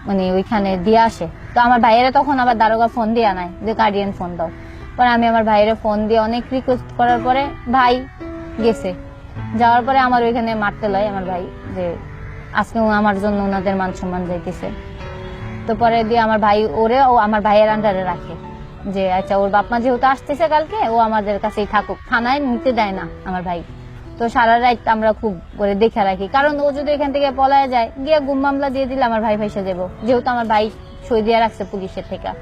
Speaker 1: মানে ওইখানে দিয়ে আসে। তো আমার ভাইয়েরা তখন আবার দারোগা ফোন দেয়া নাই যে গার্ডিয়ান ফোন দাও। পরে আমি আমার ভাইয়েরা ফোন দিয়ে অনেক রিকোয়েস্ট করার পরে ভাই গেছে। যাওয়ার পরে আমার ওইখানে মারতে লয় আমার ভাই যে আজকে আমার জন্য ওনাদের মান সম্মান যাইতেছে। তো পরে দিয়ে আমার ভাই ওরে ও আমার ভাইয়ের আন্ডারে রাখে যে আচ্ছা ওর বাপ মা যেহেতু আসতেছে কালকে, ও আমাদের কাছেই থাকুক, থানায় নিতে দেয় না আমার ভাই। তো সারা রাত আমরা খুব করে দেখে রাখি, কারণ ও যদি এখান থেকে পলায় যায় গিয়ে গুম মামলা দিয়ে দিলে আমার ভাই ফাইসে যাবো, যেহেতু আমার ভাই সই দিয়ে রাখছে পুলিশের থেকে।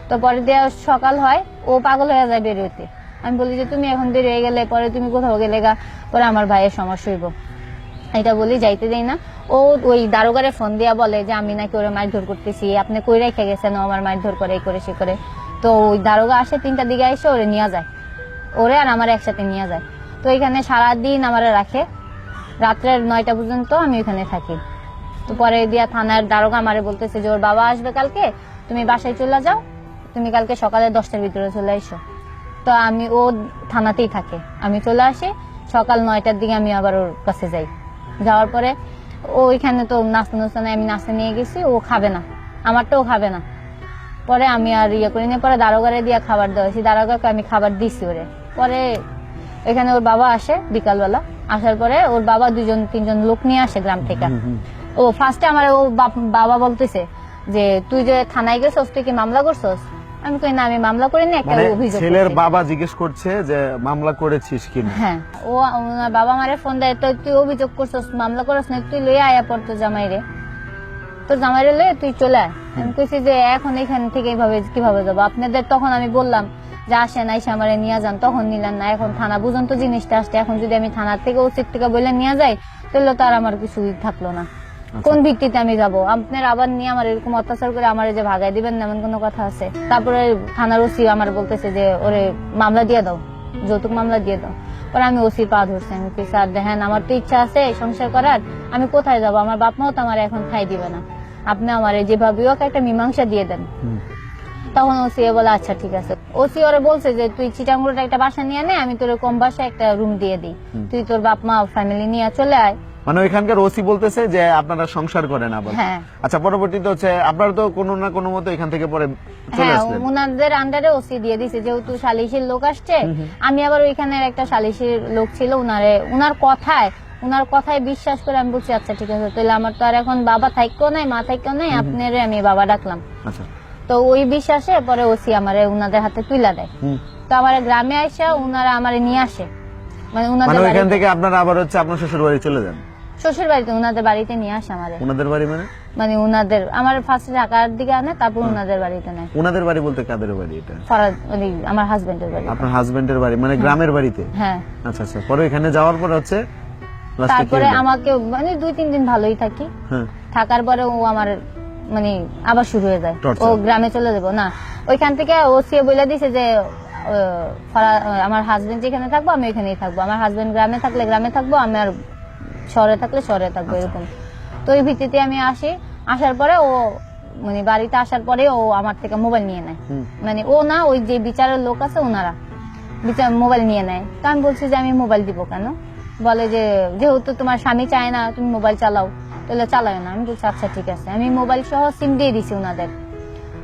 Speaker 1: তো পরে দিয়ে সকাল হয়, ও পাগল হয়ে যায় বেরোতে। আমি বলি যে তুমি এখন বের হয়ে গেলে পরে তুমি কোথাও গেলে গা, পরে আমার ভাইয়ের সমস্যা হইব, এটা বলি যাইতে দেই না। ও ওই দারোগারে ফোন দিয়া বলে যে আমি নাকি ওরা মারধর করতেছি, আপনি কই রেখে গেছেন, ও আমার মারধর করে এই করে সে করে। তো ওই দারোগা আসে 3টার দিকে এসে ওরে নিয়ে যায়, ওরে আর আমার একসাথে নিয়ে যায়। তো এখানে সারাদিন আমার রাখে, রাত্রের 9টা পর্যন্ত আমি ওইখানে থাকি। তো পরে দিয়া থানার দারোগা আমারে বলতেছে যে ওর বাবা আসবে কালকে, তুমি বাসায় চলে যাও, তুমি কালকে সকালে 10টার ভিতরে চলে এসো। তো আমি ও থানাতেই থাকে, আমি চলে আসি সকাল 9টার দিকে, আমি আবার ওর কাছে যাই। যাওয়ার পরে ও ওইখানে তো নাস্তা নাস্তা নেই, আমি নাস্তা নিয়ে গেছি, ও খাবে না, আমারটাও খাবে না। পরে আমি আর ইয়ে করি না, পরে দারোগারে দিয়ে খাবার দেওয়াছি, দারোগাকে আমি খাবার দিছি ওরে। পরে এখানে ওর বাবা আসে বিকালবেলা, আসার পরে ওর বাবা 2-3জন লোক নিয়ে আসে গ্রাম থেকে। ও ফার্স্টে আমার ও বাবা বলতেছে যে তুই যে থানায় গেছস, তুই কি মামলা করছস? আমি কই না, আমি মামলা করিনি, একটা অভিযোগ।
Speaker 2: ছেলের বাবা জিজ্ঞেস করছে যে মামলা করেছিস কিনা।
Speaker 1: হ্যাঁ, ও ওনার বাবা মারে ফোন দেয়, তো তুই অভিযোগ করছস, মামলা করছ না, তুই লইয়া আয়া পড়তো জামাইরে, তোর জামাইরে লয়ে তুই চলে আয়। আমি কইছি যে এখন এখান থেকে এইভাবে কিভাবে যাবো আপনাদের? তখন আমি বললাম যে আসেন, আইসা আমারে নিয়ে যান, তখন নিলেন না। এখন থানা বুঝন্ত জিনিসটা আসছে, এখন যদি আমি থানার থেকে উচিত থেকে বলে নিয়ে যাই তাহলে তো আর আমার কিছু থাকলো না। কোন ভিত্তিতে আমি যাব? আপনার আবার নিয়ে আমার এরকম অত্যাচার করে আমার যে ভাগাই দিবেন না, এমন কোনো কথা আছে? তারপরে থানার ওসি আমার বলতেছে যে ওরে মামলা দিয়ে দাও, যৌতুক মামলা দিয়ে দাও। পরে আমি ওসি পা ধরছি, আমি কি স্যার দেখেন, আমার তো ইচ্ছা আছে সংসার করার, আমি কোথায় যাব? আমার বাপ মাও তো আমার এখন খাই দিবে না, আপনি আমার যেভাবে হোক একটা মীমাংসা দিয়ে দেন। তখন ওসি বলে আচ্ছা ঠিক আছে। ওসি ওরা বলছে যে তুই চিটাঙ্গুড়ে একটা বাসা নিয়ে নে, আমি তোর কম বাসায় একটা রুম দিয়ে দিই, তুই তোর বাপ মা ফ্যামিলি নিয়ে চলে আয়।
Speaker 2: মানে ওইখানকার ওসি বলতেছে যে আপনারা সংসার করেন আবার।
Speaker 1: হ্যাঁ।
Speaker 2: আচ্ছা, পরবর্তীতে হচ্ছে আপনারা তো কোনো না কোনো মতো এখান থেকে পরে চলে
Speaker 1: হ্যাঁ,
Speaker 2: আসলেন।
Speaker 1: উনাদের আন্ডারে ওসি দিয়ে দিছে, যেহেতু সালিশির লোক আসছে। আমি আবার ওইখানের একটা সালিশির লোক ছিল, উনার কথায় বিশ্বাস করে আমি বলছি আচ্ছা ঠিক আছে, তাহলে আমার তো আর এখন বাবা থাইকেও নাই, মা থাইকেও নাই, আপনারে আমি বাবা ডাকলাম।
Speaker 2: আচ্ছা।
Speaker 1: তো ওই বিশ্বাসে পরে ওসি আমারে উনাদের হাতে তুইলা দেয়। তো আমার গ্রামে আসা উনারা আমারে নিয়ে আসে, মানে উনাদের
Speaker 2: ওইখান থেকে আপনারা আবার হচ্ছে আপনার শ্বশুর বাড়ি চলে যান?
Speaker 1: শ্বশুর বাড়িতে, উনাদের বাড়িতে নিয়ে আসে আমারে।
Speaker 2: উনাদের বাড়ি মানে
Speaker 1: উনাদের আমার ফার্স্ট ঢাকার দিকে আনে, তারপর উনাদের বাড়িতে নেয়।
Speaker 2: উনাদের বাড়ি বলতে কাদের বাড়ি এটা?
Speaker 1: মানে আমার হাজবেন্ডের বাড়ি।
Speaker 2: আপনার হাজবেন্ডের বাড়ি মানে গ্রামের বাড়িতে?
Speaker 1: হ্যাঁ।
Speaker 2: আচ্ছা আচ্ছা। পরে এখানে যাওয়ার পর হচ্ছে
Speaker 1: তারপরে আমাকে মানে 2-3 দিন ভালোই থাকি, থাকার পরে ও আমার মানে আবার শুরু হয়ে যায়, ও গ্রামে চলে যাবো না। ওইখান থেকে ওসি বলে দিছে যে আমার হাজবেন্ড যেখানে থাকবো আমি ওইখানেই থাকবো, আমার হাজবেন্ড গ্রামে থাকলে গ্রামে থাকবো, আমি আর শহরে থাকলে শহরে থাকবো, এরকম। তো ওই ভিত্তিতে আমি আসি, আসার পরে ও মানে বাড়িতে আসার পরে ও আমার থেকে মোবাইল নিয়ে নেয়, মানে ও না, ওই যে বিচারের লোক আছে ওনারা মোবাইল নিয়ে নেয়। তো আমি বলছি যে আমি মোবাইল দিব কেন? বলে যে যেহেতু তোমার স্বামী চায় না তুমি মোবাইল চালাও, তাহলে চালাও না। আমি বলছি আচ্ছা ঠিক আছে। আমি মোবাইল সহ সিম দিয়ে দিছি ওনাদের।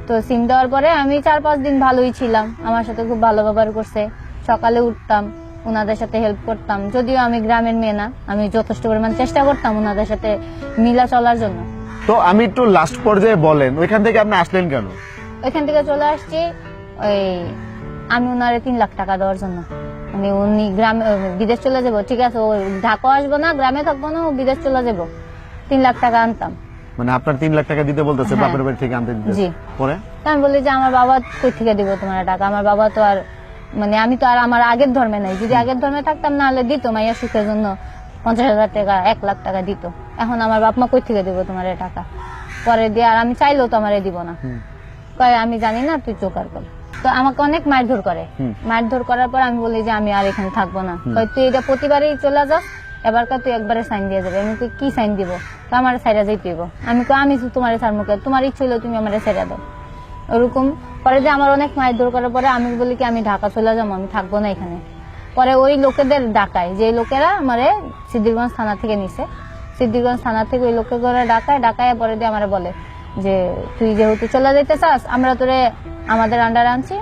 Speaker 1: তো সিম দেওয়ার পরে আমি 4-5 দিন ভালোই ছিলাম, আমার সাথে খুব ভালো ব্যবহার করছে। সকালে উঠতাম, ওনাদের সাথে হেল্প করতাম, যদিও আমি গ্রামের মেয়ে না, আমি যথেষ্ট পরিমাণ চেষ্টা করতাম ওনাদের সাথে মিলা চলার জন্য।
Speaker 2: তো আমি একটু লাস্ট পর্যায়ে বলেন, ওইখান থেকে আপনি আসলেন কেন?
Speaker 1: ওইখান থেকে চলে আসছি ওই আমি ওনারে 3 লাখ টাকা দেওয়ার জন্য। মানে উনি গ্রামে বিদেশ চলে যাবো, ঠিক আছে, ও ঢাকা আসবো না, গ্রামে থাকবো না, ও বিদেশ চলে যাবো, 3 লাখ টাকা আনতাম।
Speaker 2: মানে আপনার 3 লাখ টাকা দিতে বলতেছে?
Speaker 1: হ্যাঁ।
Speaker 2: বাপের বাড়ি থেকে আনতে দিতে?
Speaker 1: জি।
Speaker 2: পরে
Speaker 1: আমি বলি যে আমার বাবা কই থেকে দিব তোমার টাকা? আমার বাবা তো আর মানে আমি তো আর আমার আগের ধর্মে নাই, যদি আগের ধর্মে থাকতাম না হলে দিত, মাইয়া সুখের জন্য 50,000 টাকা 1 লাখ টাকা দিত। এখন আমার বাপ মা কই থেকে দিব তোমার টাকা? পরে দিয়ে আর আমি চাইলেও তো আমারে দিব না, কয় আমি জানি না, তুই চোকার কর। তো আমাকে অনেক মারধর করে, মারধর করার পর আমি বলি যে আমি আর এখানে থাকবো না। কয় তুই এটা প্রতিবারই চলে যাস, এবার তুই একবারে সাইন দিয়ে যাবে। আমি কি সাইন দিব? তো আমার সাইডা যাইতে হইব। আমি আমি তোমার সার মুখে, তোমার ইচ্ছে হলো তুমি আমার সাইডা দাও, ওরকম। পরে যে আমার অনেক মারধর করার পরে আমি বলি কি আমি ঢাকা চলে যাবো, আমি থাকবো না এখানে। পরে ওই লোকেদের ডাকায়, যে লোকেরা আমারে সিদ্ধিরগঞ্জ থানা থেকে নিছে, সিদ্ধিরগঞ্জ থানা থেকে ওই লোককে করে ডাকায় পরে দিয়ে আমার বলে যে তুই যেহেতু চলে যেতে চাস, আমরা তোরে আমাদের আন্ডারে আনছি,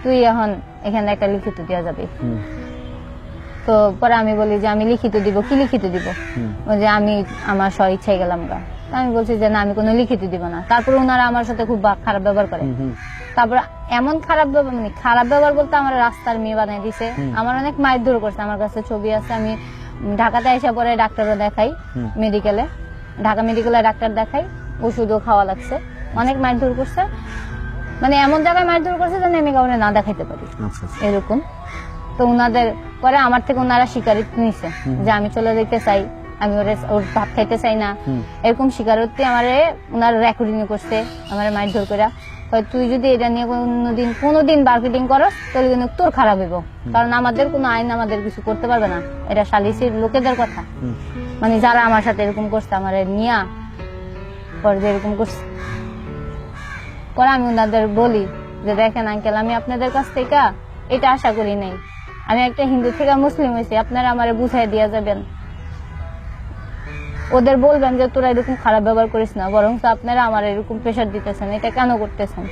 Speaker 1: তুই এখন এখানে একটা লিখিত দেওয়া যাবে। তো পরে আমি বলি যে আমি লিখিত দিব, কি লিখিত দিব? যে আমি আমার স্ব ইচ্ছায় গেলাম গা। আমি বলছি যে না, আমি কোনো লিখিত দিব না। তারপর ওনারা আমার সাথে খুব খারাপ ব্যবহার করে। তারপর এমন খারাপ ব্যবহার, মানে খারাপ ব্যবহার বলতে আমার রাস্তার মেয়ে বানিয়ে দিছে, আমার অনেক মারধর করছে। আমার কাছে ছবি আছে, আমি ঢাকাতে এসে পরে ডাক্তারও দেখাই, মেডিকেলে, ঢাকা মেডিকেলে ডাক্তার দেখাই, ওষুধও খাওয়া লাগছে, অনেক মারধর করছে। মানে এমন জায়গায় মারধর করছে যেন আমি কাউকে না দেখাইতে পারি, এরকম। তো উনাদের পরে আমার থেকে ওনারা স্বীকারোক্তি নিছে যে আমি চলে যেতে চাই, আমি ওর ভাত খাইতে চাই না, এরকম স্বীকারোক্তি আমার ওনার রেকর্ডিং করছে, আমার মারধর করে। তুই যদি এটা নিয়ে কোনোদিন মার্কেটিং করস তাহলে কিন্তু তোর খারাপ হইব, কারণ আমাদের কোনো আইন আমাদের কিছু করতে পারবে না, এটা সালিসির লোকেদের কথা। মানে যারা আমার সাথে এরকম করছে, আমার নিয়া পরে এরকম করছে। পরে আমি ওনাদের বলি যে দেখেন আঙ্কেল, আমি আপনাদের কাছ থেকে এটা আশা করি নাই, আমি একটা হিন্দু থেকে মুসলিম হয়েছি, আপনারা আমারে বুঝাই দিয়া যাবেন, ওদের বলবেন যে তোরা এরকম খারাপ ব্যবহার করিস না, বরং আপনারা আমার এরকম প্রেশার দিতেছেন, এটা কেন করতেছেন?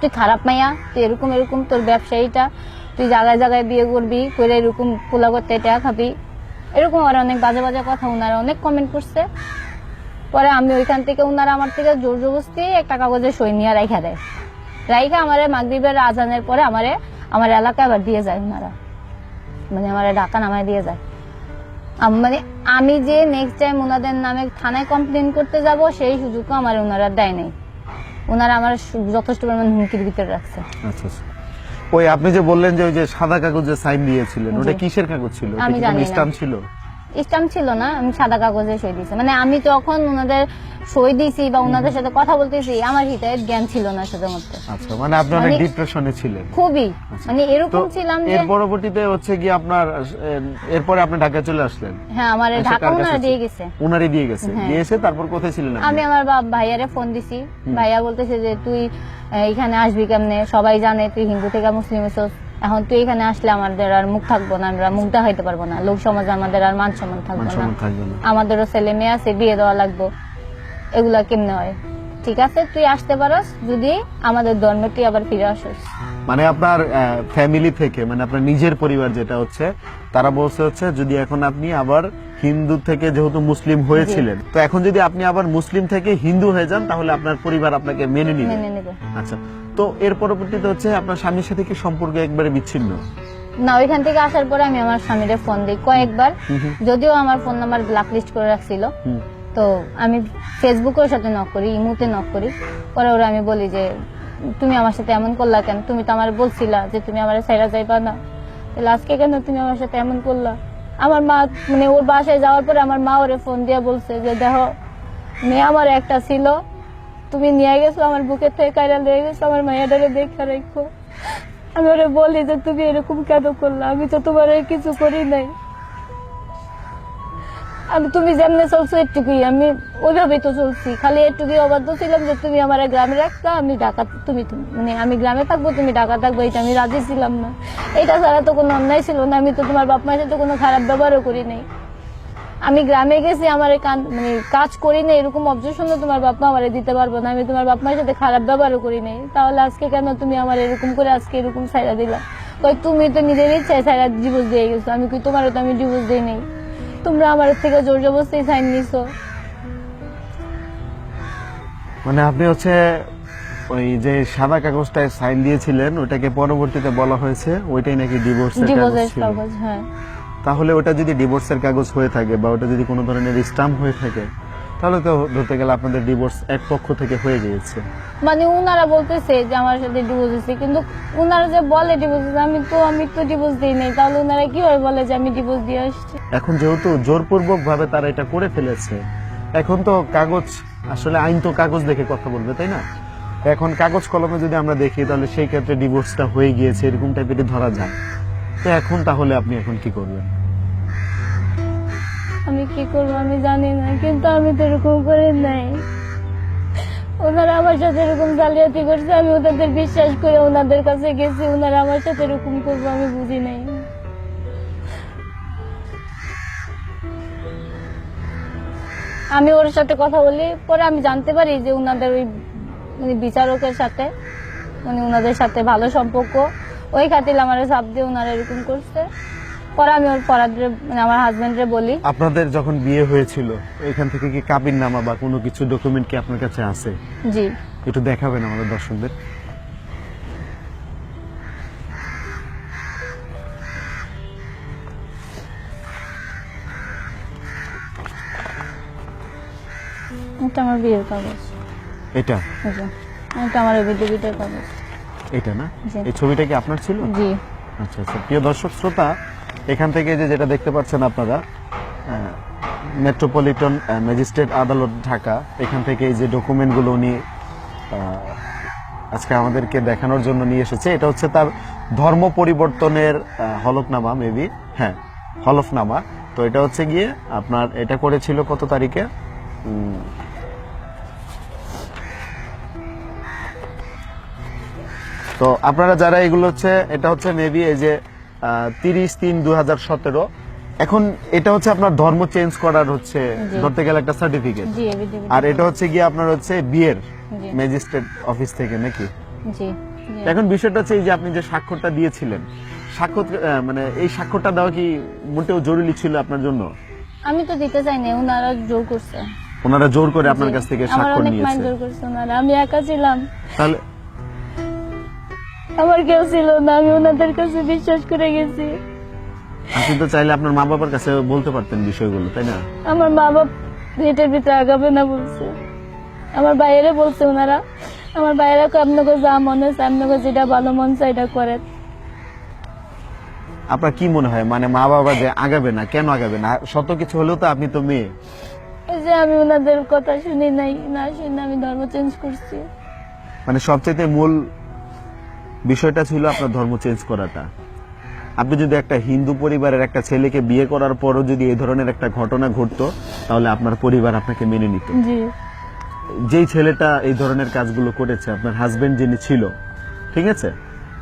Speaker 1: তুই খারাপ মাইয়া, তুই এরকম এরকম তোর ব্যবসায়ীটা, তুই জায়গায় জায়গায় বিয়ে করবি করে এরকম পোলা করতে এটা খাবি, এরকম আর অনেক বাজে বাজে কথা ওনারা অনেক কমেন্ট করছে। পরে আমি ওইখান থেকে ওনারা আমার থেকে জোর জবরদস্তি একটা কাগজে সই নিয়ে রাইখা দেয়, রাইখা আমারে মাগরিবের আজানের পরে আমার এলাকায় আবার দিয়ে যায় ওনারা, মানে আমার ঢাকা নামায় দিয়ে যায়। মানে আমি যে নেক্সট টাইম ওনাদের নামে থানায় কমপ্লেন করতে যাব সেই সুযোগও আমার ওনারা দেয় নাই, ওনারা আমার যথেষ্ট পরিমাণ হুমকির ভিতরে রাখছে।
Speaker 2: আচ্ছা, ওই আপনি যে বললেন যে ওই যে সাদা কাগজে সাইন দিয়েছিলেন, ওটা কিসের কাগজ ছিল?
Speaker 1: আমি জানি না,
Speaker 2: স্ট্যাম্প ছিল?
Speaker 1: স্ট্যাম্প ছিল না, আমি সাদা কাগজে সই দিয়েছি। মানে আমি যখন ওনাদের সই দিয়েছি বা ওনাদের সাথে কথা বলতেছি, আমার হিতায় জ্ঞান ছিল না সেটার মধ্যে।
Speaker 2: আচ্ছা, মানে আপনি অনেক ডিপ্রেশনে ছিলেন?
Speaker 1: খুবই, মানে এরকম ছিলাম যে
Speaker 2: এর পরবর্তীতে হচ্ছে কি আপনার এরপরে আপনি ঢাকা চলে আসলেন?
Speaker 1: হ্যাঁ, আমার ঢাকা ওনারা দিয়ে গেছে।
Speaker 2: ওনারই দিয়ে গেছে? দিয়েছে, তারপর কোথায় ছিলেন?
Speaker 1: আমি আমার ভাইয়ারে ফোন দিছি, ভাইয়া বলতেছে যে তুই এখানে আসবি কেমনে, সবাই জানে তুই হিন্দু থেকে মুসলিম হইছস, এখন তুই এখানে আসলে আমাদের আর মুখ থাকবো না, আমরা মুখ দেখাইতে পারবো না, লোক সমাজ আমাদের আর মান সম্মান থাকবো না, আমাদেরও ছেলে মেয়ে আছে, বিয়ে দেওয়া লাগবো, এগুলা কেমনে হয়? ঠিক আছে, তুই আসতে পারস যদি আমাদের ধর্মে তুই আবার ফিরে আসস।
Speaker 2: মানে আপনার ফ্যামিলি থেকে, মানে আপনার নিজের পরিবার যেটা হচ্ছে, তারা বলছে হচ্ছে যদি এখন আপনি আবার হিন্দু থেকে যেহেতু মুসলিম হয়েছিলেন, তো এখন যদি আপনি আবার মুসলিম থেকে হিন্দু হয়ে যান তাহলে আপনার পরিবার আপনাকে মেনে নেবে। আচ্ছা, তো এর পরবর্তীতে হচ্ছে আপনার স্বামীর সাথে কি সম্পর্ক একবারে বিচ্ছিন্ন?
Speaker 1: না, ওইখান থেকে আসার পরে আমি আমার স্বামীরে ফোন দিই কয়েকবার, যদিও আমার ফোন নাম্বার ব্ল্যাক লিস্ট করে রাখছিল। তো আমি ফেসবুকের সাথে নক করি, ইমুতে নক করি, পরে ওরা আমি বলি যে তুমি আমার সাথে এমন করলা কেন, তুমি তো আমার বলছিলা যে তুমি আমার ছাইরা যাইবা না, তাহলে আজকে কেন তুমি আমার সাথে এমন করলা? আমার মা, মানে ওর বাসায় যাওয়ার পরে আমার মা ওরে ফোন দিয়ে বলছে যে দেখো, মেয়ে আমার একটা ছিল, তুমি নিয়ে গেছো, আমার বুকের থেকে কাইরা লেগে গেছো, আমার মায়েরারে দেখে রাখো। আমি ওরে বলি যে তুমি এরকম কেন করলা, আমি তো তোমার কিছু করি নাই, আমি তুমি যেমনে চলছো এটুকুই আমি ওইভাবেই তো চলছি, খালি এটুকুই অবাধ্য ছিলাম যে তুমি আমার গ্রামে রাখতা, আমি ঢাকা, তুমি মানে আমি গ্রামে থাকবো তুমি ঢাকা থাকবো, এটা আমি রাজি ছিলাম না। এটা ছাড়া তো কোনো অন্যায় ছিল না, আমি তো তোমার বাপ মায়ের সাথে কোনো খারাপ ব্যবহারও করি নাই, আমি গ্রামে গেছি, আমার মানে কাজ করি না, এরকম অবজেকশন তোমার বাপ মা আমার দিতে পারবো না, আমি তোমার বাপ মায়ের সাথে খারাপ ব্যবহারও করি নাই, তাহলে আজকে কেন তুমি আমার এরকম করে আজকে এরকম ছাইরা দিলা? তুমি তো নিজের ইচ্ছায় ছাইরা ডিভোর্স দিয়ে গেছো, আমি কি তোমারও তো আমি ডিভোর্স দিই নাই, তোমরা আমার থেকে জোর জবরদস্তি সাইন নিছো।
Speaker 2: মানে আপনি হচ্ছে ওই যে সাদা কাগজটায় সাইন দিয়েছিলেন, ওটাকে পরবর্তীতে বলা হয়েছে ওইটাই নাকি ডিভোর্সের কাগজ?
Speaker 1: হ্যাঁ।
Speaker 2: তাহলে ওটা যদি ডিভোর্সের কাগজ হয়ে থাকে বা ওটা যদি কোনো ধরনের স্ট্যাম্প হয়ে থাকে, তাহলে তো ধরতে গেলে আপনাদের ডিভোর্স এক পক্ষ থেকে হয়ে গিয়েছে।
Speaker 1: মানে ওনারা বলতেছে যে আমার সাথে ডিভোর্স হয়েছে, কিন্তু ওনারা যে বলে ডিভোর্স, আমি তো ডিভোর্স দিই নাই, তাহলে ওনারা কিভাবে বলে যে আমি ডিভোর্স দিয়ে আসছি?
Speaker 2: এখন যেহেতু জোরপূর্বক ভাবে তারা এটা করে ফেলেছে, এখন তো কাগজ, আসলে আইন তো কাগজ দেখে কথা বলবে, তাই না? এখন কাগজ কলমে যদি আমরা দেখি তাহলে সেই ক্ষেত্রে ডিভোর্সটা হয়ে গিয়েছে এরকম টাইপের ধরা যায়। তো এখন তাহলে আপনি এখন কি করবেন?
Speaker 1: আমি কি করবো আমি জানি না, কিন্তু আমি তো এরকম করে নাই, ওনারা আমার সাথে এরকম জালিয়াতি করছে, আমি ওদের বিশ্বাস করে ওনাদের কাছে গেছি, ওনারা আমার সাথে এরকম করবো আমি বুঝি নাই। আমি ওর সাথে কথা বলি, পরে আমি জানতে পারি যে উনাদের ওই বিচারকের সাথে উনাদের সাথে ভালো সম্পর্ক, ওই খাতির আমার চাপ দিয়ে উনারা এরকম করছে। পরে আমি ওর পরাদের আমার হাজবেন্ডরে বলি।
Speaker 2: আপনাদের যখন বিয়ে হয়েছিল এখান থেকে কি কাবিননামা বা কোনো কিছু ডকুমেন্ট কি আপনার কাছে আছে?
Speaker 1: জি।
Speaker 2: একটু দেখাবেন আমাদের দর্শকদের।
Speaker 1: এটা আমার বিয়ের কাগজ।
Speaker 2: এটা
Speaker 1: এটা আমার এফিডেভিটের কাগজ।
Speaker 2: এটা না?
Speaker 1: জি।
Speaker 2: এই ছবিটা কি আপনার ছিল?
Speaker 1: জি।
Speaker 2: আচ্ছা আচ্ছা। প্রিয় দর্শক শ্রোতা, এখান থেকে যেটা দেখতে পাচ্ছেন আপনারা, মেট্রোপলিটন ম্যাজিস্ট্রেট আদালত ঢাকা, এখান থেকে এই যে ডকুমেন্টগুলো উনি আজকে আমাদেরকে দেখানোর জন্য নিয়ে এসেছে। এটা হচ্ছে তার ধর্ম পরিবর্তনের হলফনামা, মেবি, হ্যাঁ হলফনামা। তো এটা হচ্ছে গিয়ে আপনার, এটা করেছিল কত তারিখে? তো আপনারা যারা এগুলো হচ্ছে, এটা হচ্ছে মেবি এই যে 30/3/2017। এখন এটা হচ্ছে আপনার ধর্ম চেঞ্জ করার হচ্ছে ধরতে গেলে একটা সার্টিফিকেট,
Speaker 1: জি এফিডেভিট।
Speaker 2: আর এটা হচ্ছে গিয়ে আপনার হচ্ছে বিয়ের
Speaker 1: জি।
Speaker 2: ম্যাজিস্ট্রেট অফিস থেকে নাকি?
Speaker 1: জি।
Speaker 2: এখন বিষয়টা হচ্ছে এই যে আপনি যে স্বাক্ষরটা দিয়েছিলেন, স্বাক্ষর মানে এই স্বাক্ষরটা দেওয়া কি মোটেও জরুরি ছিল আপনার জন্য?
Speaker 1: আমি তো দিতে চাইনি, ওনারা জোর করছে।
Speaker 2: ওনারা জোর করে আপনার কাছ থেকে
Speaker 1: আমার
Speaker 2: স্বাক্ষর
Speaker 1: অনেক
Speaker 2: নিয়েছে?
Speaker 1: মাইন্ড করছে ওনারা, আমি একা ছিলাম,
Speaker 2: তাহলে
Speaker 1: আমার কেউ ছিল না, আমি ওনাদের কাছে বিশ্বাস করে গেছি।
Speaker 2: আপনি তো চাইলে আপনার মা বাবার কাছে বলতে পারতেন বিষয়গুলো, তাই না?
Speaker 1: আমার মা বাপ পেটের ভিতরে আগাবে না বলছে, আমার বাইরে বলছে ওনারা, আমার বাইরে আপনাকে যা মনে হচ্ছে আপনাকে যেটা ভালো মন চাই এটা করে।
Speaker 2: আপনার কি মনে হয়, মানে মা বাবা যে আগাবে না, কেন আগাবে না? শত কিছু হলেও তো আপনি তো মেয়ে।
Speaker 1: এই যে আমি ওনাদের কথা শুনি নাই, না শুনে আমি ধর্ম চেঞ্জ করছি।
Speaker 2: মানে সবচেয়ে মূল বিষয়টা ছিল আপনার ধর্ম চেঞ্জ করাটা। আপনি যদি একটা হিন্দু পরিবারের একটা ছেলেকে বিয়ে করার পরও যদি এই ধরনের একটা ঘটনা ঘটতো, তাহলে আপনার পরিবার আপনাকে মেনে নিত।
Speaker 1: জি।
Speaker 2: যেই ছেলেটা এই ধরনের কাজগুলো করেছে, আপনার হাজবেন্ড যিনি ছিল, ঠিক আছে,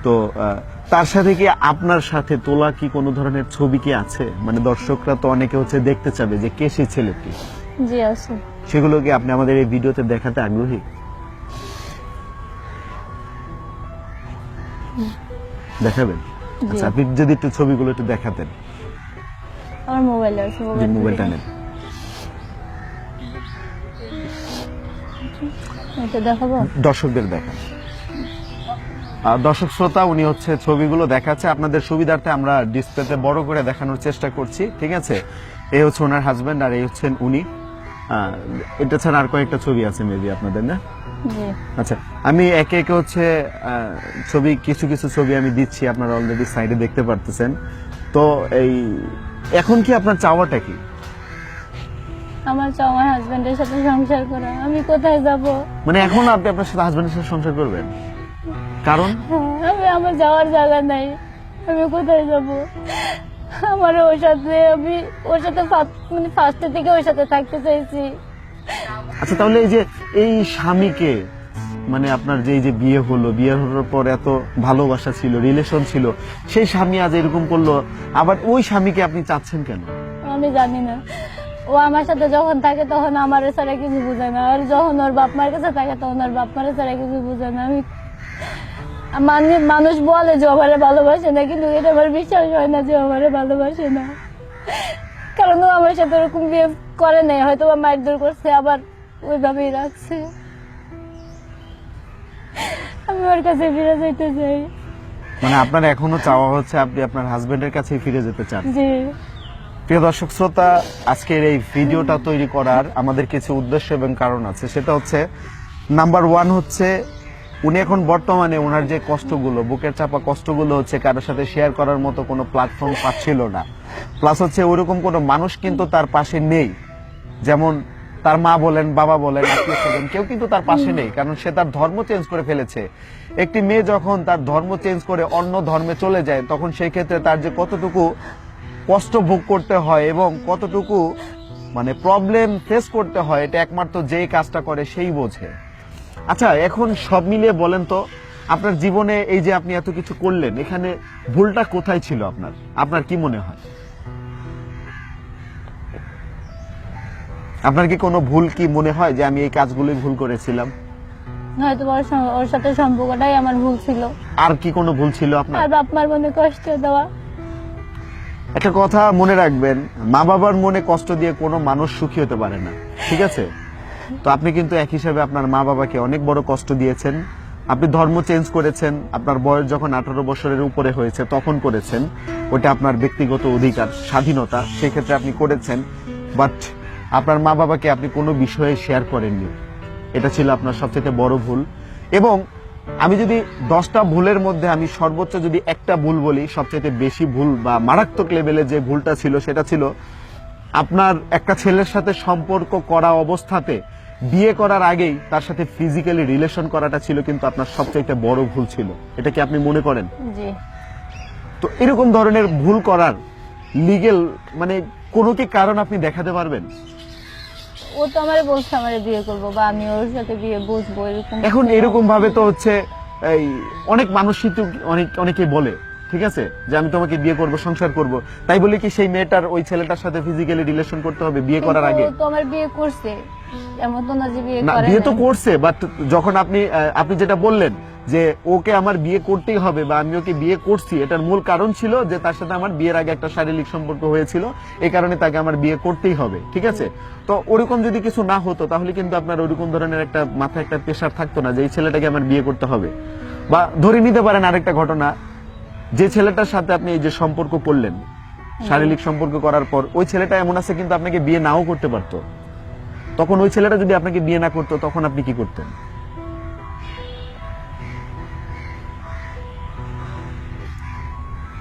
Speaker 2: তো তার সাথে কি আপনার সাথে তোলা কি কোনো ধরনের ছবি কি আছে? মানে দর্শকরা তো অনেকে হচ্ছে দেখতে চাবে যে কে সেই ছেলেটি,
Speaker 1: জি আছে।
Speaker 2: সেগুলো কি আপনি আমাদের এই ভিডিওতে দেখাতে আগ্রহী? দেখাবেন? আচ্ছা, আপনি যদি একটু ছবিগুলো একটু দেখাতেন।
Speaker 1: আমার মোবাইলে আছে,
Speaker 2: মোবাইলটা নেন।
Speaker 1: এটা দেখাবো
Speaker 2: দর্শকদের দেখান। দর্শক শ্রোতা, উনি হচ্ছে ছবিগুলো দেখাচ্ছে আপনাদের সুবিধার্থে, আমরা ডিসপ্লেতে বড় করে দেখানোর চেষ্টা করছি, ঠিক আছে? এই হচ্ছে ওনার হাজবেন্ড আর এই হচ্ছেন উনি। এটা ছাড়া আর কয়েকটা ছবি আছে মেবি আপনাদের, না?
Speaker 1: জি।
Speaker 2: আচ্ছা, আমি একে একে হচ্ছে ছবি, কিছু কিছু ছবি আমি দিচ্ছি, আপনারা অলরেডি সাইডে দেখতে পারতেছেন। তো এই এখন কি আপনার চাওয়াটা কি?
Speaker 1: আমার চাও আমার হাজবেন্ডের সাথে সংসার করা। আমি কোথায় যাব?
Speaker 2: মানে এখন আপনি আপনার সাথে হাজবেন্ডের সাথে সংসার করবেন? কারণ
Speaker 1: আমি আমার যাওয়ার জায়গা নাই, আমি কোথায় যাব? আমার ওর সাথে, আমি ওর সাথে মানে ফার্স্টে থেকে ওর সাথে থাকতে চাইছি।
Speaker 2: আচ্ছা, তাহলে এই যে এই স্বামীকে, মানে আপনার যে এই যে বিয়ে হলো, বিয়ে হওয়ার পর এত ভালোবাসা ছিল, রিলেশন ছিল, সেই স্বামী আজ এরকম করলো, আবার ওই স্বামীকে আপনি চাচ্ছেন কেন?
Speaker 1: আমি জানি না। ও আমার সাথে যখন থাকে তখন আমার ছাড়া কিছু বুঝে না, আর যখন ওর বাপ মার কাছে থাকে তখন ওর বাপ মার ছাড়া কিছু বুঝে না। আমি মানুষ বলে যে আমারে ভালোবাসে না, কিন্তু এটা আমার বিশ্বাস হয় না যে আমারে ভালোবাসে না, কারণ ও আমার সাথে ওরকম বিয়ে করে নাই, হয়তো মারধর করছে, আবার ওইভাবেই রাখছে। আমি ওর কাছে ফিরে যেতে চাই।
Speaker 2: মানে আপনার এখনো চাওয়া হচ্ছে আপনি আপনার হাজবেন্ডের কাছে ফিরে যেতে চান?
Speaker 1: জি।
Speaker 2: প্রিয় দর্শক শ্রোতা, আজকের এই ভিডিওটা তৈরি করার আমাদের কিছু উদ্দেশ্য এবং কারণ আছে। সেটা হচ্ছে, নাম্বার 1 হচ্ছে, উনি এখন বর্তমানে ওনার যে কষ্টগুলো, বুকের চাপা কষ্টগুলো হচ্ছে কারোর সাথে শেয়ার করার মতো কোনো প্ল্যাটফর্ম পাচ্ছিল না। প্লাস হচ্ছে ওরকম কোনো মানুষ কিন্তু তার পাশে নেই, যেমন তার মা বলেন, বাবা বলেন, আত্মীয় স্বজন, কেউ কিন্তু তার পাশে নেই, কারণ সে তার ধর্ম চেঞ্জ করে ফেলেছে। একটি মেয়ে যখন তার ধর্ম চেঞ্জ করে অন্য ধর্মে চলে যায়, তখন সেই ক্ষেত্রে তার যে কতটুকু কষ্ট ভোগ করতে হয় এবং কতটুকু মানে প্রবলেম ফেস করতে হয়, এটা একমাত্র যেই কাজটা করে সেই বোঝে। আচ্ছা, এখন সব মিলিয়ে বলেন তো, আপনার জীবনে এই যে আপনি এত কিছু করলেন, এখানে ভুলটা কোথায় ছিল আপনার? আপনার কি মনে হয়? আপনার কি কোনো ভুল কি মনে হয় যে আমি এই কাজগুলোই ভুল করেছিলাম?
Speaker 1: হয়তো ওর সাথে সম্পর্কটাই আমার ভুল ছিল।
Speaker 2: আর কি কোনো ভুল ছিল আপনার?
Speaker 1: আর বাপ মার মনে কষ্ট দেওয়া।
Speaker 2: একটা কথা মনে রাখবেন, মা বাবার মনে কষ্ট দিয়ে কোনো মানুষ সুখী হতে পারে না, ঠিক আছে? তো আপনি কিন্তু এক হিসাবে আপনার মা বাবাকে অনেক বড় কষ্ট দিয়েছেন। আপনি ধর্ম চেঞ্জ করেছেন, আপনার বয়স যখন 18 বছরের উপরে হয়েছে তখন করেছেন, ওটা আপনার ব্যক্তিগত অধিকার, স্বাধীনতা, সেক্ষেত্রে আপনি করেছেন। বাট আপনার মা বাবাকে আপনি কোনো বিষয়ে শেয়ার করেননি, এটা ছিল আপনার সবচেয়ে বড় ভুল। এবং আমি যদি 10টা ভুলের মধ্যে আমি সর্বোচ্চ যদি একটা ভুল বলি, সবচেয়ে বেশি ভুল বা মারাত্মক লেভেলে যে ভুলটা ছিল সেটা ছিল আপনার একটা ছেলের সাথে সম্পর্ক করা অবস্থাতে বিয়ে করার আগেই তার সাথে ফিজিক্যালি রিলেশন করাটা ছিল কিন্তু আপনার সবচেয়ে বড় ভুল ছিল। এটা কি আপনি মনে করেন?
Speaker 1: জি।
Speaker 2: তো এরকম ধরনের ভুল করার লিগেল মানে কোনো কি কারণ আপনি দেখাতে পারবেন?
Speaker 1: ও তো আমারে বলছে আমারে বিয়ে করবো বা আমি ওর সাথে বিয়ে বসবো, এরকম।
Speaker 2: এখন এরকম ভাবে তো হচ্ছে এই অনেক মানুষই তো অনেকে বলে, ঠিক আছে, যে আমি তোমাকে বিয়ে করব, সংসার করব, তাই বলে কি সেই মেয়েটার ওই ছেলেটার সাথে ফিজিক্যালি রিলেশন করতে হবে বিয়ে করার আগে?
Speaker 1: ও তো আমার বিয়ে করছে, এমন তো না যে বিয়ে
Speaker 2: না,
Speaker 1: করে
Speaker 2: বিয়ে তো
Speaker 1: নাই।
Speaker 2: করছে, বাট যখন আপনি যেটা বললেন যে ওকে আমার বিয়ে করতেই হবে বা আমি ওকে বিয়ে করছি, এটার মূল কারণ ছিল যে তার সাথে আমার বিয়ের আগে একটা শারীরিক সম্পর্ক হয়েছিল, এই কারণে তাকে আমার বিয়ে করতেই হবে, ঠিক আছে? তো ওরকম যদি কিছু না হতো তাহলে কিন্তু আপনার ওরকম ধরনের একটা মাথায় একটা প্রেশার থাকতো না যে এই ছেলেটাকে আমার বিয়ে করতে হবে। বা ধরে নিতে পারেন আরেকটা ঘটনা, যে ছেলেটার সাথে আপনি এই যে সম্পর্ক করলেন, শারীরিক সম্পর্ক করার পর ওই ছেলেটা এমন আছে কিন্তু আপনাকে বিয়ে নাও করতে পারতো, তখন ওই ছেলেটা যদি আপনাকে বিয়ে না করতো তখন আপনি কি করতেন?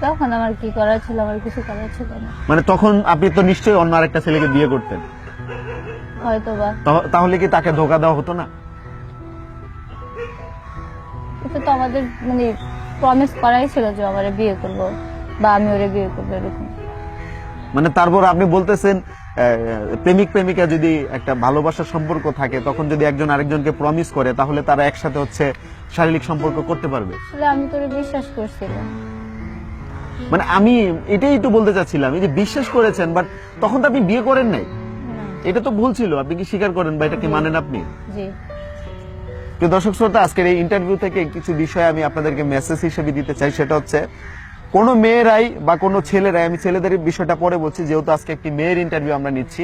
Speaker 1: তখন আমার কি করার ছিল, আমার কিছু করার ছিল না।
Speaker 2: মানে তখন আপনি তো নিশ্চয়ই অন্য আরেকটা ছেলেকে বিয়ে করতেন,
Speaker 1: হয়তো বা।
Speaker 2: তাহলে কি তাকে ধোকা দেওয়া হতো না?
Speaker 1: এটা তো আমাদের মানে প্রমিস করাই ছিল যে আমারে বিয়ে করবো বা আমি ওরে বিয়ে করবো, এরকম।
Speaker 2: মানে তারপর আপনি বলতেছেন প্রেমিক প্রেমিকা যদি একটা ভালোবাসার সম্পর্ক থাকে তখন যদি একজন আরেকজনকে প্রমিস করে তাহলে তারা একসাথে হচ্ছে শারীরিক সম্পর্ক করতে পারবে।
Speaker 1: আসলে আমি তোরে বিশ্বাস করছিলাম।
Speaker 2: মানে আমি এটাই একটু বলতে চাচ্ছিলাম, এই যে বিশ্বাস করেছেন বাট তখন তো আপনি বিয়ে করেন নাই,
Speaker 1: না।
Speaker 2: এটা তো ভুল ছিল, আপনি কি স্বীকার করেন বা এটা কি মানেন আপনি?
Speaker 1: জি।
Speaker 2: তো দর্শক শ্রোতা, আজকের এই ইন্টারভিউ থেকে কিছু বিষয় আমি আপনাদেরকে মেসেজ হিসেবে দিতে চাই। সেটা হচ্ছে কোনো মেয়েরাই বা কোনো ছেলেরাই, আমি ছেলেদের বিষয়টা পরে বলছি যেহেতু আজকে একটি মেয়ের ইন্টারভিউ আমরা নিচ্ছি,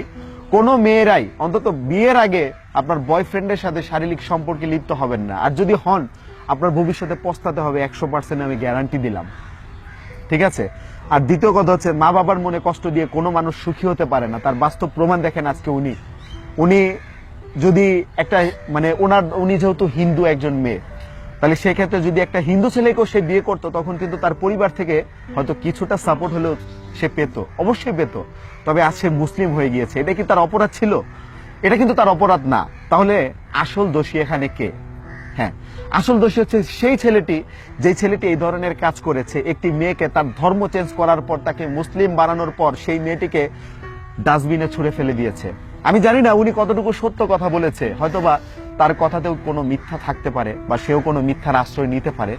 Speaker 2: কোনো মেয়েরাই অন্তত বিয়ের আগে আপনার বয়ফ্রেন্ডের সাথে শারীরিক সম্পর্কে লিপ্ত হবেন না। আর যদি হন আপনার ভবিষ্যতে পস্তাতে হবে 100%, আমি গ্যারান্টি দিলাম, ঠিক আছে? আর দ্বিতীয় কথা হচ্ছে মা বাবার মনে কষ্ট দিয়ে কোনো মানুষ সুখী হতে পারে না, তার বাস্তব প্রমাণ দেখেন আজকে উনি যদি একটা মানে উনি যেহেতু হিন্দু একজন মেয়ে, তাহলে সেক্ষেত্রে যদি একটা হিন্দু ছেলেকেও সে বিয়ে করতো তখন কিন্তু তার পরিবার থেকে হয়তো কিছুটা সাপোর্ট হলেও সে পেত, অবশ্যই পেত। তবে আজ সে মুসলিম হয়ে গিয়েছে, এটা কি তার অপরাধ ছিল? এটা কিন্তু তার অপরাধ না। তাহলে আসল দোষী এখানে কে? হ্যাঁ, আসল দোষী হচ্ছে সেই ছেলেটি, যে ছেলেটি এই ধরনের কাজ করেছে। একটি মেয়েকে তার ধর্ম চেঞ্জ করার পর, তাকে মুসলিম বানানোর পর সেই মেয়েটিকে ডাস্টবিনে ছুঁড়ে ফেলে দিয়েছে। আমি জানি না উনি কতটুকু সত্য কথা বলেছে, হয়তোবা তার কথাতেও কোনো মিথ্যা থাকতে পারে বা সেও কোনো মিথ্যার আশ্রয় নিতে পারে,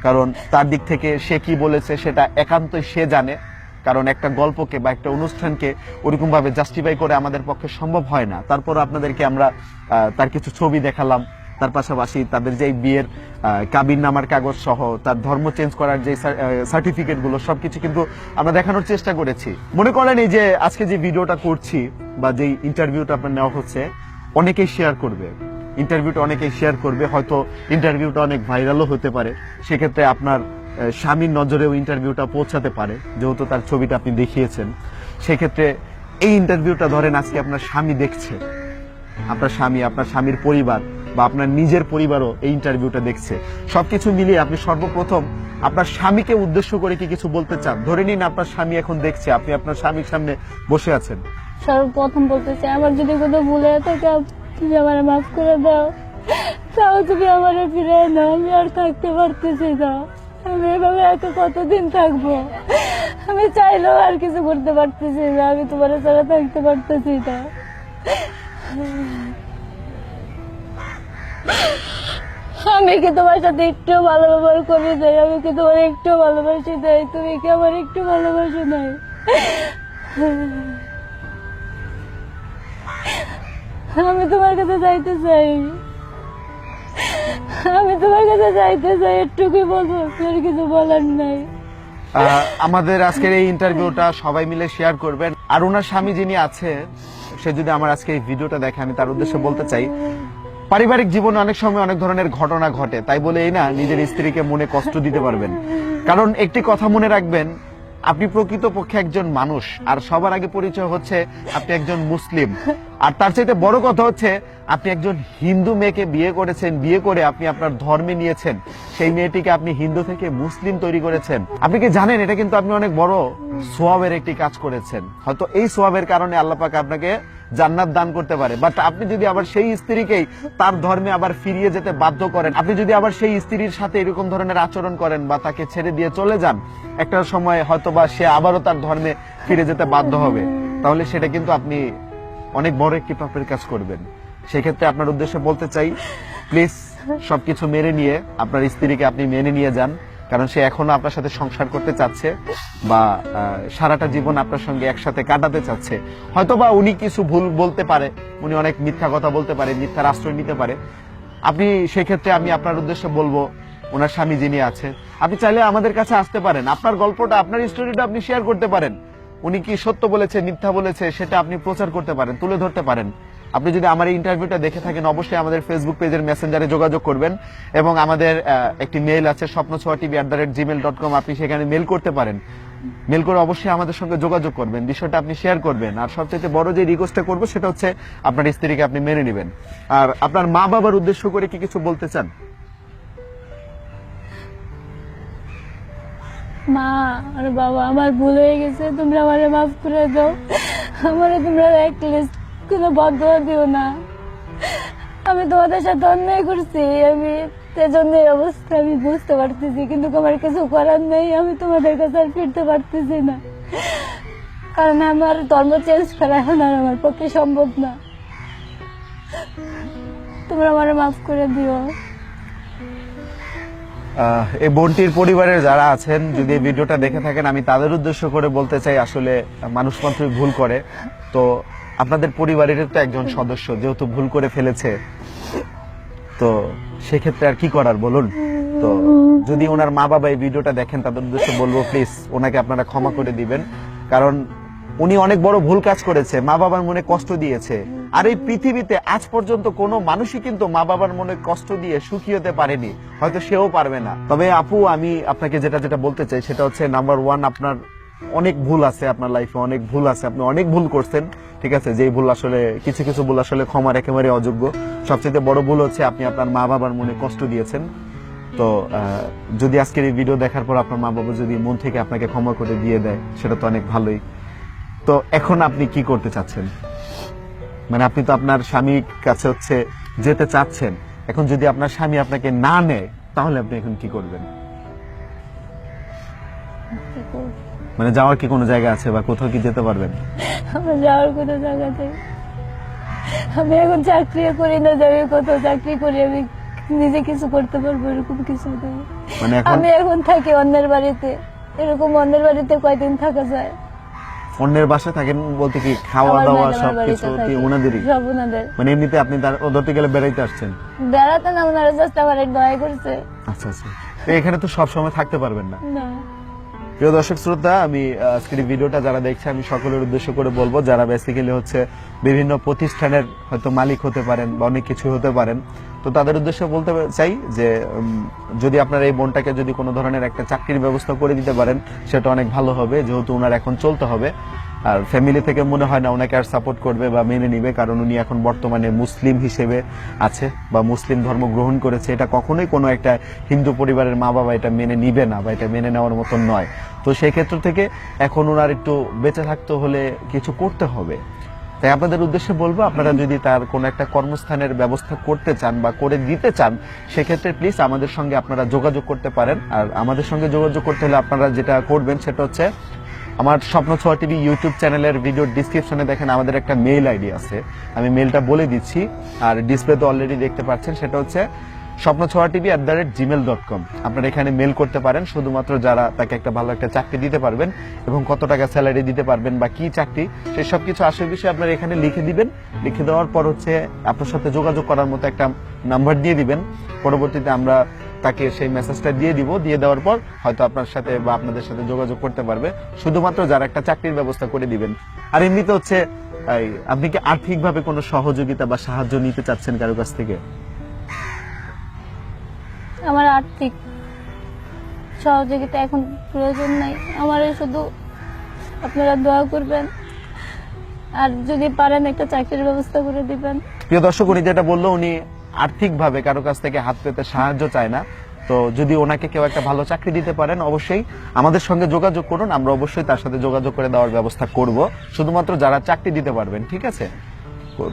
Speaker 2: কারণ তার দিক থেকে সে কি বলেছে সেটা একান্তই সে জানে। কারণ একটা গল্পকে বা একটা অনুষ্ঠানকে ওরকম ভাবে জাস্টিফাই করে আমাদের পক্ষে সম্ভব হয় না। তারপর আপনাদেরকে আমরা তার কিছু ছবি দেখালাম, তার পাশাপাশি তাদের যে বিয়ের কাবিন নামার কাগজ সহ তার ধর্ম চেঞ্জ করার যে সার্টিফিকেট গুলো সবকিছু কিন্তু আমরা দেখানোর চেষ্টা করেছি। মনে করেন এই যে আজকে যে ভিডিওটা করছি বা যে ইন্টারভিউটা আপনার নেওয়া হচ্ছে, অনেকেই শেয়ার করবে ইন্টারভিউটা, অনেকেই শেয়ার করবে, হয়তো ইন্টারভিউটা অনেক ভাইরালও হতে পারে। সেক্ষেত্রে আপনার স্বামীর নজরেও ইন্টারভিউটা পৌঁছাতে পারে, যেহেতু তার ছবিটা আপনি দেখিয়েছেন। সেক্ষেত্রে এই ইন্টারভিউটা ধরেন আজকে আপনার স্বামী দেখছে, আপনার স্বামী, আপনার স্বামীর পরিবার বা আপনার নিজের পরিবারও এই ইন্টারভিউটা দেখছে। সবকিছু মিলিয়ে আপনি সর্বপ্রথম আপনার স্বামীকে উদ্দেশ্য করে কি কিছু বলতে চান? ধরে নিন আপনার স্বামী এখন দেখছে, আপনি আপনার স্বামীর সামনে বসে আছেন।
Speaker 1: সর্বপ্রথম বলতে চাই, আমার যদি কোনো ভুল হয়ে থাকে তুমি আমার মাফ করে দাও, তাও তুমি আমার ফিরে নাও। আমি আর থাকতে পারতেছি না, আমি এভাবে একা কতদিন থাকবো? আমি চাইলেও আর কিছু করতে পারতেছি না, আমি তোমার ছাড়া থাকতে পারতেছি না। আমি কি তোমার সাথে একটু ভালো ব্যবহার করে যাই? আমি কি তোমার একটু ভালোবাসি যাই? তুমি কি আমার একটু ভালোবাসো নাই? আমি তোমার কাছে যাইতে চাই, আমি তোমার কাছে যাইতে চাই, একটুকুই বলবো, আর কিছু বলার নাই।
Speaker 2: আমাদের আজকের এই ইন্টারভিউটা সবাই মিলে শেয়ার করবেন। আর ওনার স্বামী যিনি আছে, সে যদি আমার আজকে এই ভিডিওটা দেখে, আমি তার উদ্দেশ্যে বলতে চাই, পারিবারিক জীবনে অনেক সময় অনেক ধরনের ঘটনা ঘটে, তাই বলে এই না নিজের স্ত্রীকে মনে কষ্ট দিতে পারবেন। কারণ একটি কথা মনে রাখবেন, আপনি প্রকৃতপক্ষে একজন মানুষ, আর সবার আগে পরিচয় হচ্ছে আপনি একজন মুসলিম। আর তার চাইতে বড় কথা হচ্ছে আপনি একজন হিন্দু মেয়েকে বিয়ে করেছেন, বিয়ে করে আপনি আপনার ধর্মে নিয়েছেন, সেই মেয়েটিকে আপনি হিন্দু থেকে মুসলিম তৈরি করেছেন। আপনি কি জানেন এটা কিন্তু আপনি অনেক বড় সোয়াবের একটি কাজ করেছেন। হয়তো এই সোয়াবের কারণে আল্লাহ পাক আপনাকে জান্নাত দান করতে পারে, বাট আপনি যদি আবার সেই স্ত্রীকেই তার ধর্মে আবার ফিরিয়ে যেতে বাধ্য করেন, আপনি যদি আবার সেই স্ত্রীর সাথে এরকম ধরনের আচরণ করেন বা তাকে ছেড়ে দিয়ে চলে যান, একটা সময় হয়তোবা সে আবারও তার ধর্মে ফিরে যেতে বাধ্য হবে, তাহলে সেটা কিন্তু আপনি অনেক বড় একটি পাপের কাজ করবেন। সেক্ষেত্রে আপনার উদ্দেশ্যে বলতে চাই, প্লিজ সবকিছু মেনে নিয়ে আপনার স্ত্রীকে আপনি মেনে নিয়ে যান, কারণ সে এখনো আপনার সাথে সংসার করতে চাচ্ছে বা সারাটা জীবন আপনার সঙ্গে একসাথে কাটাতে চাচ্ছে। হয়তোবা উনি কিছু ভুল বলতে পারে, উনি অনেক মিথ্যা কথা বলতে পারে, মিথ্যার আশ্রয় নিতে পারে। আপনি সেক্ষেত্রে আমি আপনার উদ্দেশ্যে বলবো, ওনার স্বামী যিনি আছে, আপনি চাইলে আমাদের কাছে আসতে পারেন, আপনার গল্পটা, আপনার স্টোরিটা আপনি শেয়ার করতে পারেন। উনি কি সত্য বলেছে মিথ্যা বলেছে সেটা আপনি প্রচার করতে পারেন, তুলে ধরতে পারেন। আপনি যদি আমার এই ইন্টারভিউটা দেখে থাকেন, অবশ্যই আমাদের ফেসবুক পেজের মেসেঞ্জারে যোগাযোগ করবেন, এবং আমাদের একটি মেইল আছে স্বপ্নছোয়া@gmail.com, আপনি সেখানে মেইল করতে পারেন। মেইল করে অবশ্যই আমাদের সঙ্গে যোগাযোগ করবেন, বিষয়টা আপনি শেয়ার করবেন। আর সবচেয়ে বড় যে রিকোয়েস্টটা করবো সেটা হচ্ছে আপনার স্ত্রীকে আপনি মেনে নেবেন। আর আপনার মা বাবার উদ্দেশ্য করে কি কিছু বলতে চান?
Speaker 1: মা আর বাবা, আমার ভুল হয়ে গেছে, তোমরা আমারে মাফ করে দাও। আমারে তোমরা অ্যাটলিস্ট কোনো বদয়া দিও না। আমি তোমাদের সাথে অন্যায় করছি, আমি সেজন্য এই অবস্থা আমি বুঝতে পারতেছি, কিন্তু আমার কিছু করার নেই। আমি তোমাদের কাছে আর ফিরতে পারতেছি না, কারণ আমার ধর্ম চেঞ্জ করা এখন আর আমার পক্ষে সম্ভব না। তোমরা আমারে মাফ করে দিও।
Speaker 2: এই বোনটির পরিবারের যারা আছেন, যদি এই ভিডিওটা দেখে থাকেন, আমি তাদের উদ্দেশ্য করে বলতে চাই, আসলে মানুষ মাত্রই ভুল করে। তো আপনাদের পরিবারের তো একজন সদস্য যেহেতু ভুল করে ফেলেছে, তো সেক্ষেত্রে আর কি করার বলুন। তো যদি ওনার মা বাবা এই ভিডিওটা দেখেন, তাদের উদ্দেশ্যে বলবো, প্লিজ ওনাকে আপনারা ক্ষমা করে দিবেন, কারণ উনি অনেক বড় ভুল কাজ করেছে, মা বাবার মনে কষ্ট দিয়েছে। আর এই পৃথিবীতে আজ পর্যন্ত কোনো মানুষই কিন্তু মা বাবার মনে কষ্ট দিয়ে সুখী হতে পারেনি, হয়তো সেও পারবে না। তবে আপু, আমি আপনাকে যেটা বলতে চাই সেটা হচ্ছে, নাম্বার ওয়ান, আপনার অনেক ভুল আছে, আপনার লাইফে অনেক ভুল আছে, আপনি অনেক ভুল করছেন, ঠিক আছে। যেই ভুল আসলে কিছু কিছু ভুল আসলে ক্ষমার একেবারে অযোগ্য। সবচেয়ে বড় ভুল হচ্ছে আপনি আপনার মা বাবার মনে কষ্ট দিয়েছেন। তো যদি আজকের এই ভিডিও দেখার পর আপনার মা বাবা যদি মন থেকে আপনাকে ক্ষমা করে দিয়ে দেয়, সেটা তো অনেক ভালোই। তো এখন আপনি কি করতে চাচ্ছেন? মানে আপনি তো আপনার স্বামীর কাছে হচ্ছে যেতে চাচ্ছেন, এখন যদি আপনার স্বামী আপনাকে না নেয়, তাহলে আপনি এখন কি করবেন? মানে যাওয়ার কি কোনো জায়গা আছে বা কোথাও কি যেতে পারবেন?
Speaker 1: আমার যাওয়ার কোনো জায়গা নেই। আমি এখন চাকরি করি না, যাই কোথাও চাকরি করি, আমি নিজে কিছু করতে পারবো এরকম কিছু নেই।
Speaker 2: মানে
Speaker 1: আমি এখন থাকি অন্যের বাড়িতে, এরকম অন্যের বাড়িতে কয়দিন থাকা যায়?
Speaker 2: অন্যের বাসায় থাকেন বলতে কি, খাওয়া দাওয়া সবকিছু ওনাদেরই?
Speaker 1: সব ওনাদের।
Speaker 2: মানে এমনিতে আপনি ধরতে গেলে বেড়াইতে আসছেন?
Speaker 1: বেড়াতে না, ওনারা জাস্ট আমার দয়া করছে।
Speaker 2: আচ্ছা আচ্ছা, তো এখানে তো সব সময় থাকতে পারবেন না।
Speaker 1: না।
Speaker 2: প্রিয় দর্শক শ্রোতা, আমি আজকের এই ভিডিওটা যারা দেখছে, আমি সকলের উদ্দেশ্য করে বলবো, যারা বেসিক্যালি হচ্ছে বিভিন্ন প্রতিষ্ঠানের হয়তো মালিক হতে পারেন বা অনেক কিছু হতে পারেন, তো তাদের উদ্দেশ্যে বলতে চাই যে যদি আপনার এই বোনটাকে যদি কোনো ধরনের একটা চাকরির ব্যবস্থা করে দিতে পারেন, সেটা অনেক ভালো হবে, যেহেতু ওনার এখন চলতে হবে। আর ফ্যামিলি থেকে মনে হয় না ওনাকে আর সাপোর্ট করবে বা মেনে নিবে, কারণ উনি এখন বর্তমানে মুসলিম হিসেবে আছে বা মুসলিম ধর্ম গ্রহণ করেছে। এটা কখনোই কোনো একটা হিন্দু পরিবারের মা বাবা এটা মেনে নিবে না বা এটা মেনে নেওয়ার মতন নয়। তো সেই ক্ষেত্র থেকে এখন ওনার একটু বেঁচে থাকতে হলে কিছু করতে হবে। তাই আপনাদের উদ্দেশ্যে বলবো, আপনারা যদি তার কোনো একটা কর্মস্থানের ব্যবস্থা করতে চান বা করে দিতে চান, সেক্ষেত্রে প্লিজ আমাদের সঙ্গে আপনারা যোগাযোগ করতে পারেন। আর আমাদের সঙ্গে যোগাযোগ করতে হলে আপনারা যেটা করবেন সেটা হচ্ছে, আমার স্বপ্নছোয়া টিভি ইউটিউব চ্যানেলের ভিডিও ডিসক্রিপশনে দেখেন আমাদের একটা মেইল আইডি আছে, আমি মেইলটা বলে দিচ্ছি, আর ডিসপ্লে তো অলরেডি দেখতে পাচ্ছেন, সেটা হচ্ছে swapnochoa@gmail.com। আপনারা এখানে মেল করতে পারেন, শুধুমাত্র যারা তাকে একটা ভালো একটা চাকরি দিতে পারবেন এবং কত টাকা স্যালারি দিতে পারবেন বা কি চাকরি সেই সব কিছু আসল বিষয়ে আপনারা এখানে লিখে দিবেন। লিখে দেওয়ার পর হচ্ছে আপনার সাথে যোগাযোগ করার মতো একটা নাম্বার দিয়ে দিবেন। পরবর্তীতে আমরা তাকে সেই মেসেজটা দিয়ে দিব। দিয়ে দেওয়ার পর হয়তো আপনার সাথে বা আপনাদের সাথে যোগাযোগ করতে পারবে, শুধুমাত্র যারা একটা চাকরির ব্যবস্থা করে দিবেন। আর এমনিতে হচ্ছে আপনি কি আর্থিকভাবে কোনো সহযোগিতা বা সাহায্য নিতে চাচ্ছেন কারো কাছ থেকে?
Speaker 1: আমার আর্থিক সহযোগিতা এখন প্রয়োজন নাই, আমার শুধু আপনারা দোয়া করবেন আর যদি পারেন একটা চাকরির ব্যবস্থা করে দিবেন।
Speaker 2: প্রিয় দর্শক, উনি যেটা বললো, উনি আর্থিকভাবে কারো কাছ থেকে হাত পেতে সাহায্য চায় না। তো যদি ওনাকে কেউ একটা ভালো চাকরি দিতে পারেন অবশ্যই আমাদের সঙ্গে যোগাযোগ করুন, আমরা অবশ্যই তার সাথে যোগাযোগ করে দেওয়ার ব্যবস্থা করব, শুধুমাত্র যারা চাকরি দিতে পারবেন। ঠিক আছে?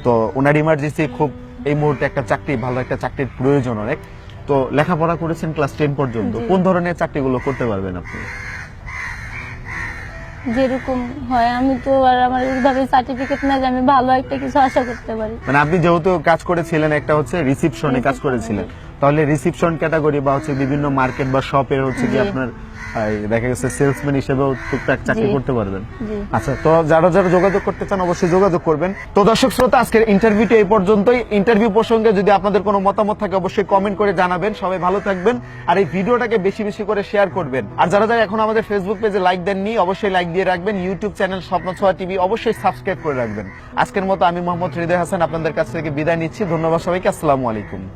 Speaker 2: তো ওনার ইমার্জেন্সি খুব এই মুহূর্তে একটা চাকরি, ভালো একটা চাকরির প্রয়োজন অনেক। তো লেখাপড়া করেছেন ক্লাস 10 পর্যন্ত,
Speaker 1: জি।
Speaker 2: কোন ধরনের চাকরিগুলো করতে পারবেন আপনি?
Speaker 1: যেরকম হয়, আমি তো আর আমার ওইভাবে সার্টিফিকেট না যে আমি ভালো একটা কিছু আশা করতে পারি।
Speaker 2: মানে আপনি যেহেতু কাজ করেছিলেন, একটা হচ্ছে রিসিপশনে কাজ করেছিলেন, তাহলে রিসিপশন ক্যাটাগরি বা হচ্ছে বিভিন্ন মার্কেট বা শপের হচ্ছে কি
Speaker 1: জি।
Speaker 2: আপনার দেখা গেছে সেলসম্যান হিসেবেও টুকটাক চাকরি
Speaker 1: জি।
Speaker 2: করতে পারবেন।
Speaker 1: জি।
Speaker 2: আচ্ছা, তো যারা যারা যোগাযোগ করতে চান অবশ্যই যোগাযোগ করবেন। তো দর্শক শ্রোতা, আজকের ইন্টারভিউটি এই পর্যন্তই। ইন্টারভিউ প্রসঙ্গে যদি আপনাদের কোনো মতামত থাকে অবশ্যই কমেন্ট করে জানাবেন। সবাই ভালো থাকবেন আর এই ভিডিওটাকে বেশি বেশি করে শেয়ার করবেন। আর যারা যারা এখন আমাদের ফেসবুক পেজে লাইক দেননি অবশ্যই লাইক দিয়ে রাখবেন। ইউটিউব চ্যানেল স্বপ্ন ছোঁয়া টিভি অবশ্যই সাবস্ক্রাইব করে রাখবেন। আজকের মতো আমি মোহাম্মদ হৃদয় হাসান আপনাদের কাছ থেকে বিদায় নিচ্ছি। ধন্যবাদ সবাইকে। আসসালামু আলাইকুম।